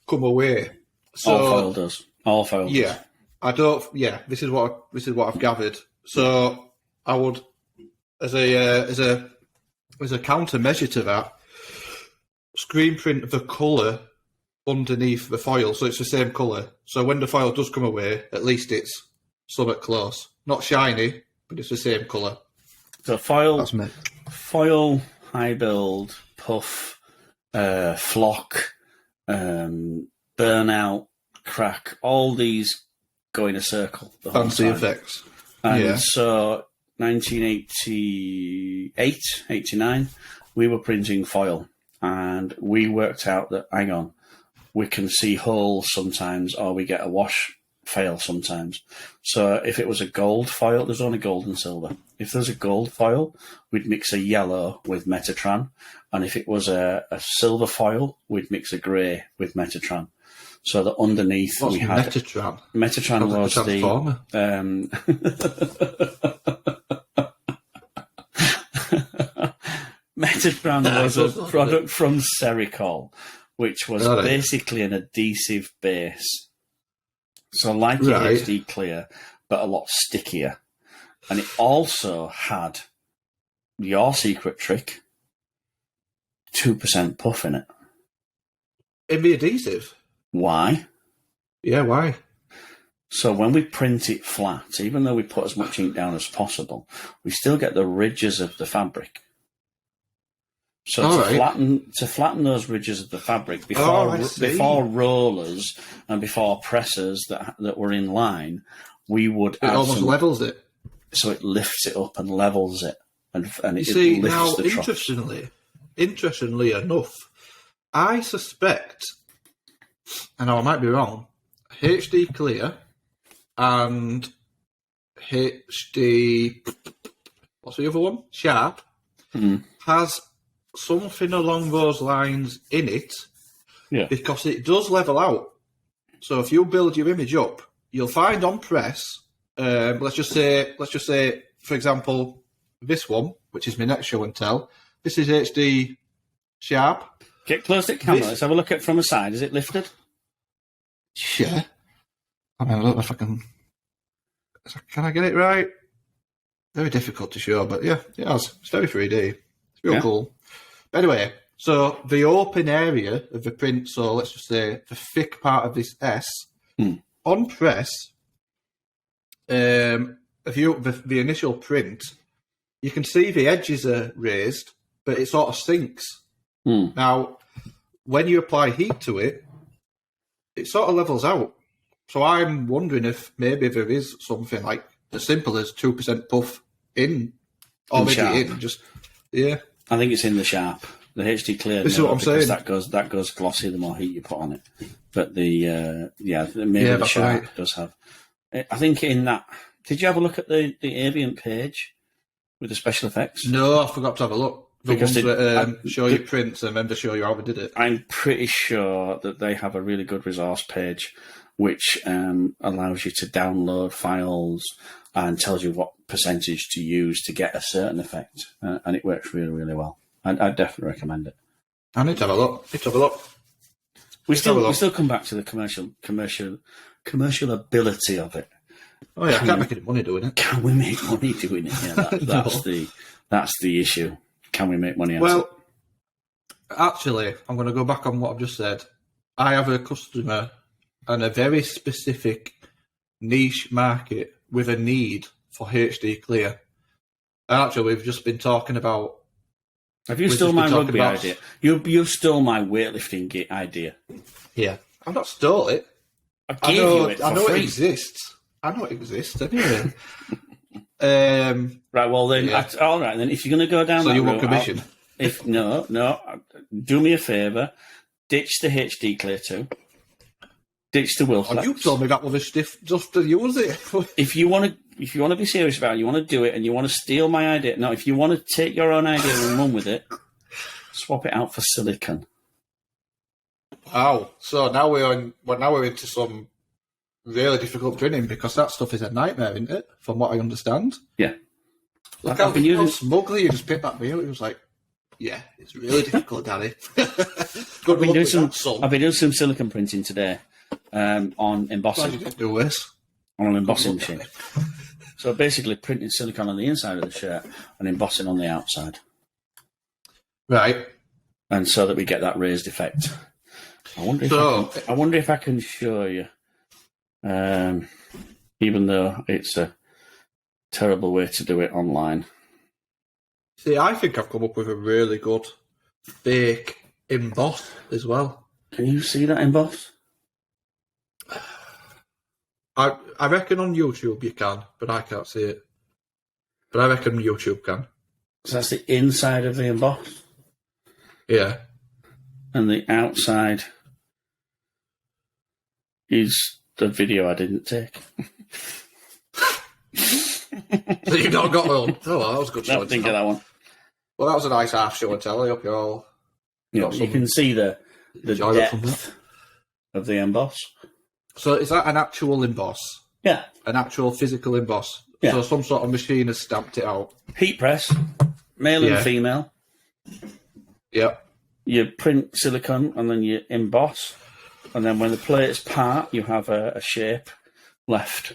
come away. So
All foil does. All foil does.
yeah, I don't. Yeah, this is what I've gathered. So I would, as a countermeasure to that, screen print the colour underneath the foil, so it's the same colour. So when the foil does come away, at least it's somewhat close. Not shiny, but it's the same colour.
So foil,
That's me.
foil, high build, puff, flock, burnout, crack, all these go in a circle. The whole
Fancy
time.
effects.
And
Yeah.
so 1988, 89, we were printing foil and we worked out that, hang on, we can see holes sometimes or we get a wash fail sometimes. So if it was a gold foil, there's only gold and silver. If there's a gold foil, we'd mix a yellow with Metatran. And if it was a silver foil, we'd mix a grey with Metatran. So that underneath
What's
we had
Metatran?
Metatran
Sounds like a
was
transformer.
Metatran was a product from Sericol, which was
Got it.
basically an adhesive base. So like your
Right.
HD Clear, but a lot stickier. And it also had your secret trick, 2% puff in it.
In the adhesive?
Why?
Yeah, why?
So when we print it flat, even though we put as much ink down as possible, we still get the ridges of the fabric. So
All
to
right.
flatten those ridges of the fabric
Oh, I see.
before rollers and before presses that were in line, we would
It
add
almost
some,
levels it.
so it lifts it up and levels it, and
You
it
see,
lifts
now,
the troughs.
interestingly enough, I suspect, and I might be wrong, HD Clear and HD, what's the other one? Sharp, has something along those lines in it,
Yeah.
because it does level out. So if you build your image up, you'll find on press, let's just say, for example, this one, which is my next show and tell, this is HD Sharp.
Get close to the camera.
This-
Let's have a look at it from the side. Is it lifted?
Yeah. I mean, I don't know if I can. Can I get it right? Very difficult to show, but yeah, it has. It's very 3D. It's real
Yeah.
cool. But anyway, so the open area of the print, so let's just say the thick part of this S, on press, if you the initial print, you can see the edges are raised, but it sort of sinks. Now, when you apply heat to it, it sort of levels out. So I'm wondering if maybe there is something like as simple as 2% puff in, or maybe
Sharp.
in just
I think it's in the Sharp. The HD Clear.
This is what I'm
because
saying.
That goes glossy the more heat you put on it. But the maybe
Yeah,
the
that's
Sharp
right.
does have. I think in that. Did you have a look at the Aviant page with the special effects?
No, I forgot to have a look. The
Because
ones
they-
that show you prints and then they show you how they did it.
I'm pretty sure that they have a really good resource page which allows you to download files and tells you what percentage to use to get a certain effect, and it works really, really well. I'd definitely recommend it.
I need to have a look.
We
have a look.
still come back to the commercial ability of it.
Oh yeah, I can't make any money doing it.
Can we make money doing it? Yeah, that's the issue. can we make money out of it?
Well, actually, I'm going to go back on what I've just said. I have a customer and a very specific niche market with a need for HD clear. And actually, we've just been talking about...
Have you stole my rugby idea? You stole my weightlifting idea.
Yeah. I've not stole it.
I gave you it for
I know
free.
it exists. I know it exists anyway.
Right, well then,
Yeah.
all right then. If you're going to go down
So
that
you want
route,
commission?
No, do me a favour. Ditch the HD Clear 2. Ditch the Wilflex.
Oh, you told me that was a stiff just to use it.
If you want to be serious about it, you want to do it, and you want to steal my idea. No, if you want to take your own idea and run with it, swap it out for silicon.
Wow. So now we're into some really difficult printing because that stuff is a nightmare, isn't it? From what I understand.
Yeah.
Look
I've been using...
how smugly you just picked that meal. It was like, yeah, it's really difficult, Daddy.
I've been doing some silicon printing today on embossing.
Glad you didn't do this.
On an embossing machine. So basically printing silicon on the inside of the shirt and embossing on the outside.
Right.
And so that we get that raised effect. I wonder if I can show you. Even though it's a terrible way to do it online.
See, I think I've come up with a really good fake emboss as well.
Can you see that emboss?
I reckon on YouTube you can, but I can't see it. But I reckon YouTube can.
So that's the inside of the emboss.
Yeah.
And the outside is the video I didn't take.
So you've not got one. Oh, well, that was a good show.
No, didn't get that one.
Well, that was a nice half show and tell. I hope you're all...
You can see the depth of the emboss.
So is that an actual emboss?
Yeah.
An actual physical emboss?
Yeah.
So some sort of machine has stamped it out?
Heat press, male and female.
Yep.
You print silicone and then you emboss. And then when the plates part, you have a shape left.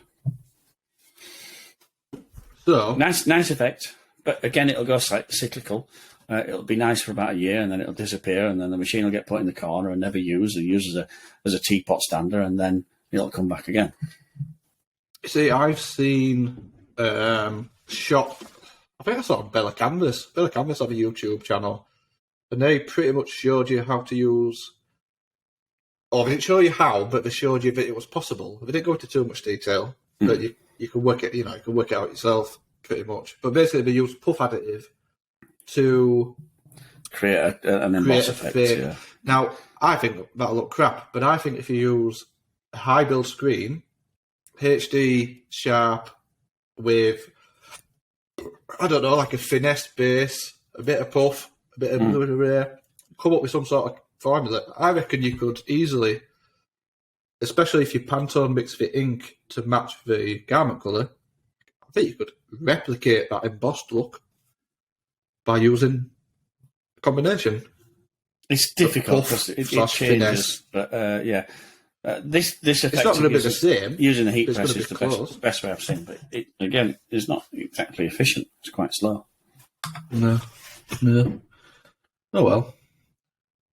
So
Nice effect. But again, it'll go cyclical. It'll be nice for about a year, and then it'll disappear, and then the machine will get put in the corner and never used, and used as a teapot stander, and then it'll come back again.
see, I've seen shot. I think I saw Bella Canvas. Bella Canvas have a YouTube channel, and they pretty much showed you how to use. Or they didn't show you how, but they showed you that it was possible. They didn't go into too much detail, but you could work it. You can work it out yourself pretty much. But basically, they use puff additive to
create an emboss effect. Yeah.
Now, I think that'll look crap, but I think if you use a high build screen, HD sharp with, I don't know, like a finesse base, a bit of puff, a bit of come up with some sort of formula. I reckon you could easily, especially if you Pantone mix fit ink to match the garment colour, I think you could replicate that embossed look by using a combination.
It's difficult because it changes, finesse. But this effect.
It's not going to be the same.
Using a heat press is the best way I've seen, but it again is not exactly efficient. It's quite slow.
No. Oh well.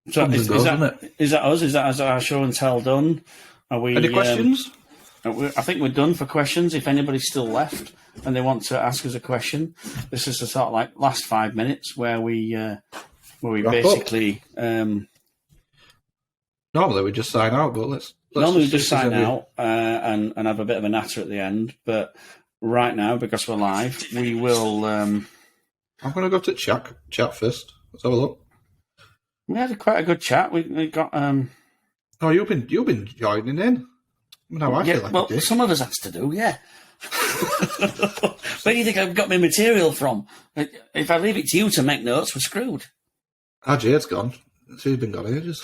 So is that us? Is that our show and tell done? Are we?
Any questions?
I think we're done for questions. If anybody's still left and they want to ask us a question, this is the sort of like last 5 minutes where we basically.
Normally we just sign out, but let's
normally we just sign out and have a bit of a natter at the end. But right now, because we're live, we will. I'm
going to go to chat first. Let's have a look.
We had quite a good chat. We got.
Oh, you've been joining in. No, I feel like
well, some of us has to do, yeah. Where do you think I've got my material from? If I leave it to you to make notes, we're screwed.
Jade's gone. She's been gone ages.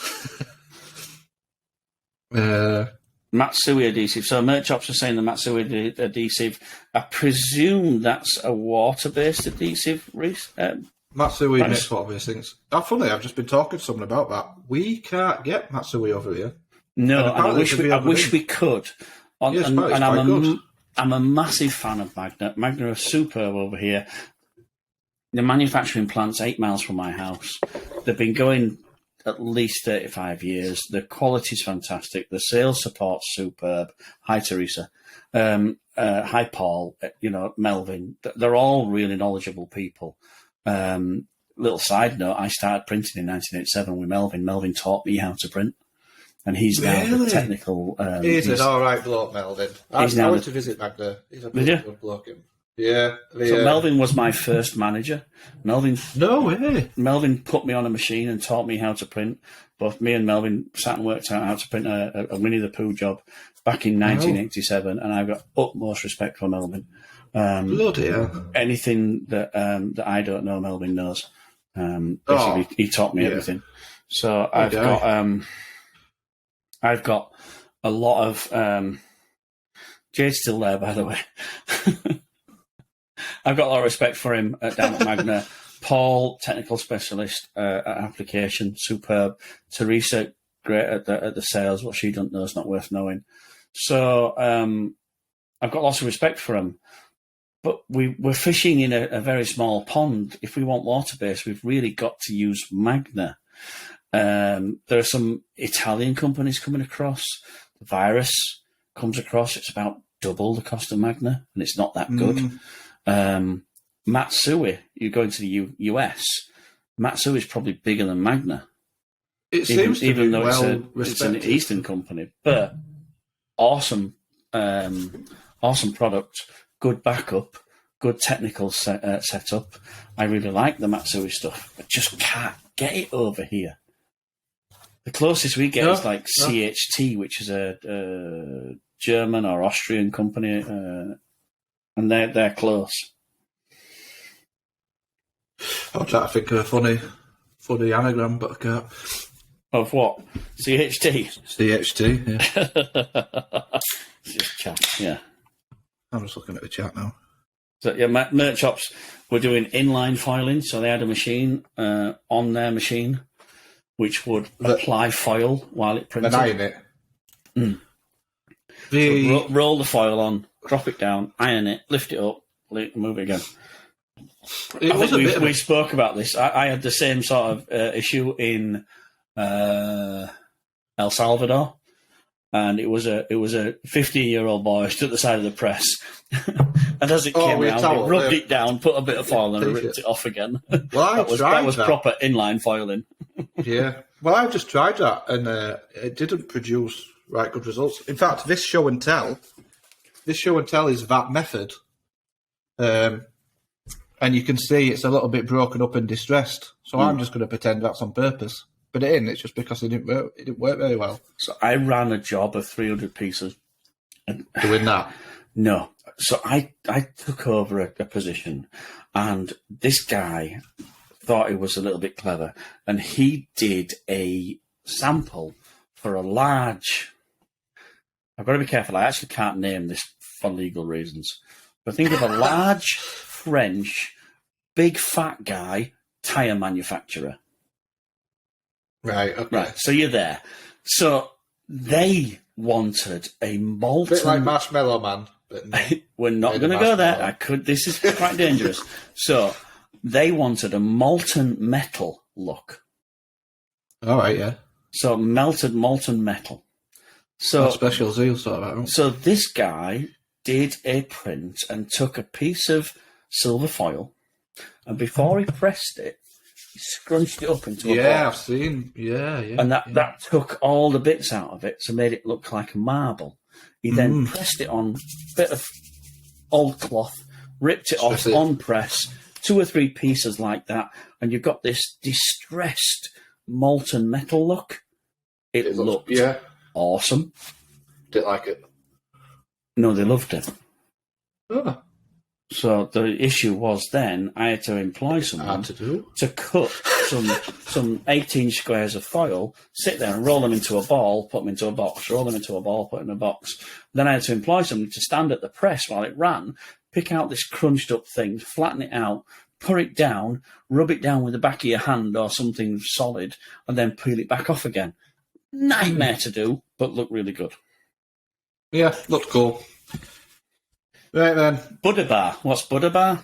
Matsui adhesive. So merch shops are saying the Matsui adhesive. I presume that's a water-based adhesive, Reese.
Matsui makes what of these things. That's funny. I've just been talking to someone about that. We can't get Matsui over here.
No, and I wish we could. I'm a massive fan of Magna. Magna are superb over here. The manufacturing plant's 8 miles from my house. They've been going at least 35 years. The quality's fantastic. The sales support's superb. Hi, Teresa. Hi, Paul. Melvin. They're all really knowledgeable people. Little side note, I started printing in 1987 with Melvin. Melvin taught me how to print. And he's now the technical...
he's an all right bloke, Melvin. I went to visit Magda. He's a good bloke. Yeah.
So Melvin was my first manager. Melvin...
No way.
Melvin put me on a machine and taught me how to print. Both me and Melvin sat and worked out how to print a Winnie the Pooh job back in 1987, and I've got utmost respect for Melvin.
Bloody hell.
Anything that I don't know, Melvin knows. Basically, he taught me everything. So I've got a lot of... Jade's still there, by the way. I've got a lot of respect for him down at Magna. Paul, technical specialist at application, superb. Teresa, great at the sales. What she doesn't know is not worth knowing. So I've got lots of respect for him. But we're fishing in a very small pond. If we want water-based, we've really got to use Magna. There are some Italian companies coming across. The Virus comes across. It's about double the cost of Magna, and it's not that good. Matsui, you go into the US, Matsui is probably bigger than Magna.
It seems to
even
be
though
well
it's an Eastern company, but awesome product, good backup, good technical setup. I really like the Matsui stuff, but just can't get it over here. The closest we get is like CHT, which is a German or Austrian company, and they're close.
I'm trying to think of a funny anagram, but I can't.
Of what? CHT?
CHT, yeah.
It's just chat, yeah.
I'm just looking at the chat now.
So, yeah, Merch Shops were doing inline filing, so they had a machine on their machine which would apply foil while it printed.
And iron it.
So roll the foil on, drop it down, iron it, lift it up, move it again. I think we spoke about this. I had the same sort of issue in El Salvador, and it was a 15-year-old boy stood at the side of the press, and as it came around, he rubbed it down, put a bit of foil, and ripped it off again.
Well,
that was proper inline foiling.
Yeah. Well, I've just tried that, and it didn't produce right good results. In fact, this show and tell is that method. And you can see it's a little bit broken up and distressed. So I'm just going to pretend that's on purpose. But it's just because it didn't work very well.
So I ran a job of 300 pieces.
Doing that?
No. So I took over a position, and this guy thought he was a little bit clever, and he did a sample for a large... I've got to be careful. I actually can't name this for legal reasons. But think of a large French, big fat guy, tyre manufacturer.
Right, okay.
Right, so you're there. So they wanted a molten...
A bit like Marshmallow Man. But
we're not going to go there. This is quite dangerous. So they wanted a molten metal look.
All right, yeah.
So melted molten metal. So
special zeal sort of that.
So this guy did a print and took a piece of silver foil, and before he pressed it, he scrunched it up into a ball.
Yeah, I've seen. Yeah.
And that took all the bits out of it to make it look like a marble. He then pressed it on a bit of old cloth, ripped it off on press, 2 or 3 pieces like that, and you've got this distressed molten metal look. It looked awesome.
Didn't like it.
No, they loved it.
Oh.
So the issue was then I had to employ someone to cut some 18 squares of foil, sit there and roll them into a ball, put them into a box, roll them into a ball, put them in a box. Then I had to employ someone to stand at the press while it ran, pick out this crunched up thing, flatten it out, pour it down, rub it down with the back of your hand or something solid, and then peel it back off again. Nightmare to do, but looked really good.
Yeah, looked cool. Right then.
Buddha bar. What's Buddha bar?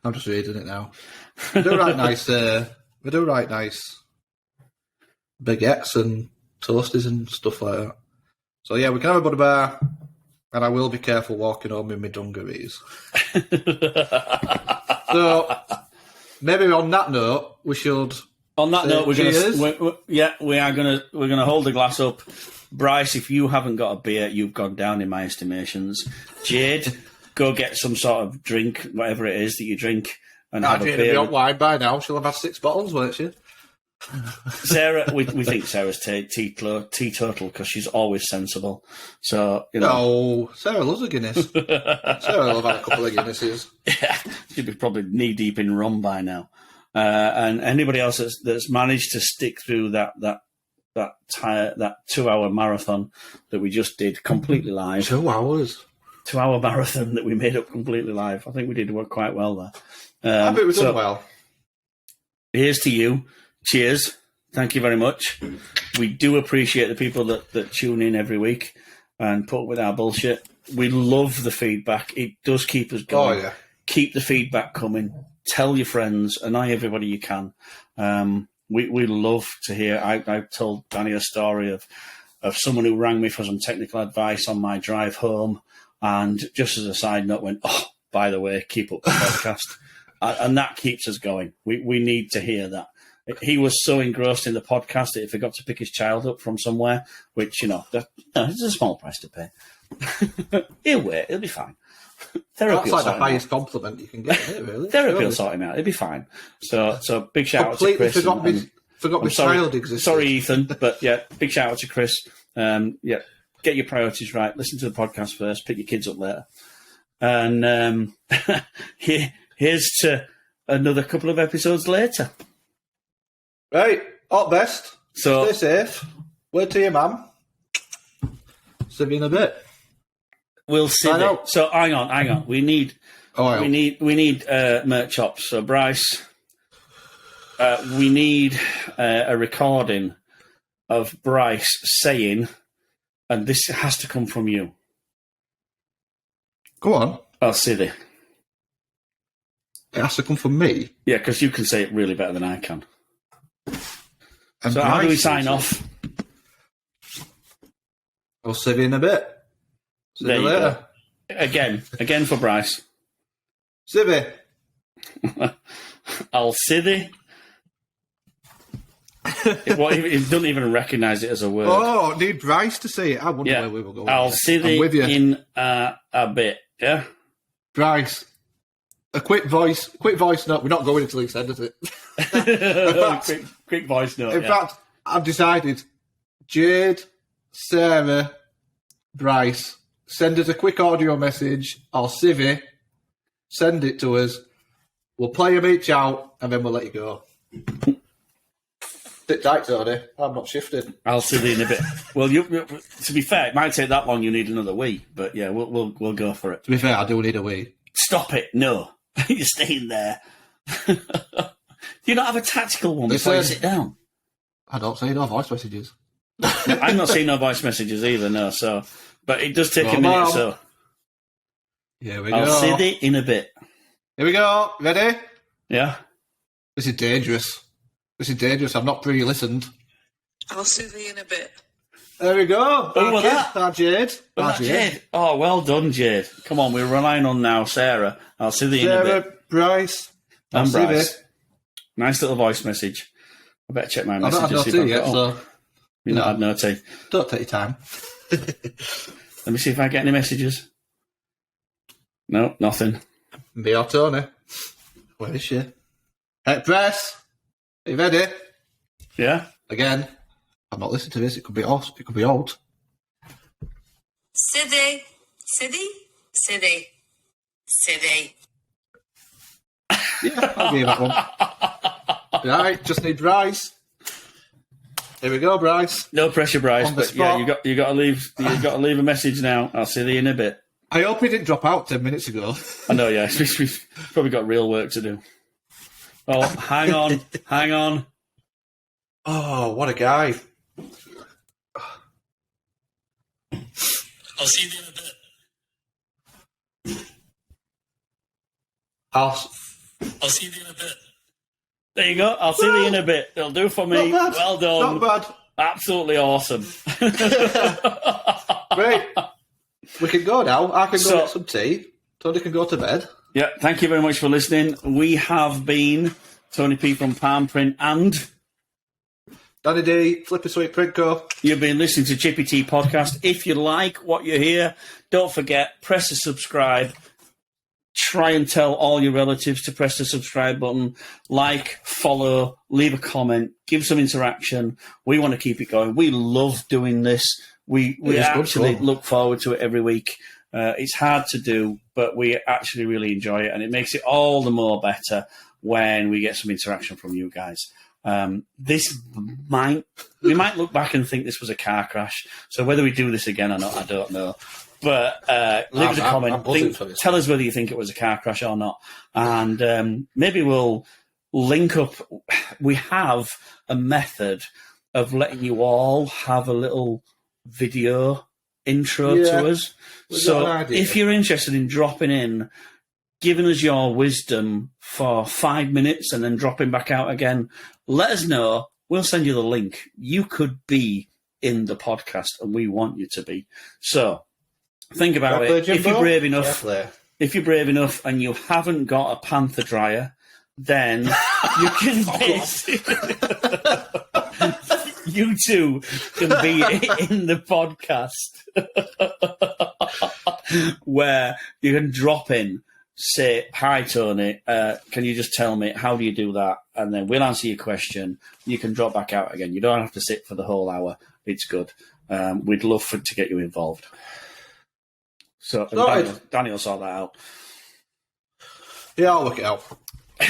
I'm just reading it now. We do write nice. We do write nice baguettes and toasties and stuff like that. So yeah, we can have a butter bar, and I will be careful walking home in my dungarees. So maybe on that note, we should.
On that note,
cheers.
we're gonna hold the glass up. Bryce, if you haven't got a beer, you've gone down in my estimations. Jade, go get some sort of drink, whatever it is that you drink, and have a
Jade will
beer.
be on wine by now. She'll have had 6 bottles, won't she?
Sarah, we think Sarah's teetotal because she's always sensible. So, you know.
No, Sarah loves a Guinness. Sarah will have had a couple of Guinnesses.
Yeah, she'd be probably knee-deep in rum by now. And anybody else that's managed to stick through that 2-hour marathon that we just did completely live.
2 hours.
2-hour marathon that we made up completely live. I think we did work quite well there.
I bet we've done well.
Here's to you. Cheers. Thank you very much. We do appreciate the people that tune in every week and put up with our bullshit. We love the feedback. It does keep us going.
Oh, yeah.
Keep the feedback coming. Tell your friends. Annoy everybody you can. We love to hear. I told Danny a story of someone who rang me for some technical advice on my drive home, and just as a side note went, oh, by the way, keep up the podcast. And that keeps us going. We need to hear that. He was so engrossed in the podcast that he forgot to pick his child up from somewhere, which, it's a small price to pay. He'll wait. It'll be fine. Therapy
That's like the highest compliment you can get, isn't it, really?
Therapy will sort him out. It'll be fine. So big shout out to Chris.
Forgot my child existed.
Sorry, Ethan, but yeah, big shout out to Chris. Get your priorities right. Listen to the podcast first. Pick your kids up later. And here's to another couple of episodes later.
Right, all best.
So
stay safe. Word to your mum. See you in a bit.
We'll see. So hang on. We need merch chops. So Bryce, we need a recording of Bryce saying, and this has to come from you.
Go on.
I'll see it.
It has to come from me.
Yeah, because you can say it really better than I can.
And
so how do we sign off?
I'll see you in a bit. See you later.
Again for Bryce.
Sibby.
I'll see thee. It doesn't even recognise it as a word.
Oh, need Bryce to say it. I wonder where we will go.
I'll see thee in a bit. Yeah,
Bryce. A quick voice note. We're not going until he sends it.
quick voice note.
In fact, I've decided. Jade, Sarah, Bryce, send us a quick audio message. I'll civvy, send it to us. We'll play them each out, and then we'll let you go. Sit tight, Tony. I'm not shifting.
I'll see you in a bit. Well, to be fair, it might take that long. You need another wee, but yeah, we'll go for it.
To be fair, I do need a wee.
Stop it! No, you're staying there. Do you not have a tactical one before you sit down?
I don't say no voice messages.
I'm not seeing no voice messages either. No, so but it does take a minute. So
here we go.
I'll see you in a bit.
Here we go. Ready?
Yeah.
This is dangerous. I've not pre-listened.
I'll see thee in a bit.
There we go.
Who was that?
Our Jade.
Jade. Oh, well done, Jade. Come on, we're relying on now Sarah. I'll see you in a bit.
Bryce.
And Bryce. Nice little voice message. I better check my messages.
I've not had no tea yet, so...
You've not had no tea?
Don't take your time.
Let me see if I get any messages. No, nothing.
Me or Tony. Where is she? Hey, Bryce. Are you ready?
Yeah.
Again. I'm not listening to this. It could be old. It could be old.
City.
Yeah, I'll give you that one. Right, just need Bryce. Here we go, Bryce.
No pressure, Bryce.
On the
but
spot.
yeah, you got to leave. You got to leave a message now. I'll see you in a bit.
I hope he didn't drop out 10 minutes ago.
I know. Yeah, we've probably got real work to do. Oh, hang on.
Oh, what a guy.
I'll see you in a bit.
I'll
see you in a bit.
There you go. I'll see you in a bit. It'll do for me.
Not bad.
Well done.
Not bad.
Absolutely awesome.
Great. We can go now. I can go
So-
get some tea. Tony can go to bed.
Yeah, thank you very much for listening. We have been Tony P from Palm Print, and
Danny D, Flippy Sweet Prinko.
you've been listening to Chippy Tea Podcast. If you like what you hear, don't forget, press the subscribe. Try and tell all your relatives to press the subscribe button. Like, follow, leave a comment, give some interaction. We want to keep it going. We love doing this. We
It is good
actually
fun.
look forward to it every week. It's hard to do, but we actually really enjoy it, and it makes it all the more better when we get some interaction from you guys. We might look back and think this was a car crash. So whether we do this again or not, I don't know. But leave us a
I'm
comment.
buzzing for this.
Tell us whether you think it was a car crash or not, and maybe we'll link up. We have a method of letting you all have a little video intro
Yeah,
to us.
we've
So
got an idea.
if you're interested in dropping in, giving us your wisdom for 5 minutes and then dropping back out again, let us know. We'll send you the link. You could be in the podcast, and we want you to be. So think about
Fair play,
it. If
Jimbo.
you're brave
Fair
enough,
play.
if you're brave enough, and you haven't got a panther dryer, then you can basically. You two can be in the podcast where you can drop in, say, "Hi, Tony, can you just tell me, how do you do that?" And then we'll answer your question. You can drop back out again. You don't have to sit for the whole hour. It's good. We'd love to get you involved. So
Sorted.
Danny will sort that out.
Yeah, I'll work it out.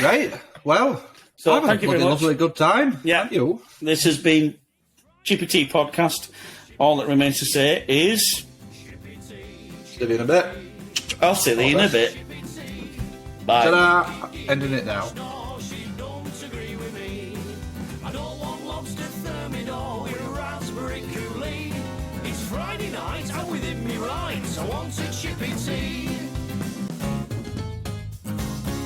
Right. Well,
So
I've had
thank
a
you very
bloody
much.
lovely good time.
Yeah.
Thank you.
This has been Chippy Tea Podcast. All that remains to say is,
See you in a bit.
I'll see you in a bit. Bye.
Ta-da. Ending it now.
She don't agree with me. I don't want lobster thermidor with raspberry Kool-Aid. It's Friday night, I'm within me rights. I want a Chippy Tea.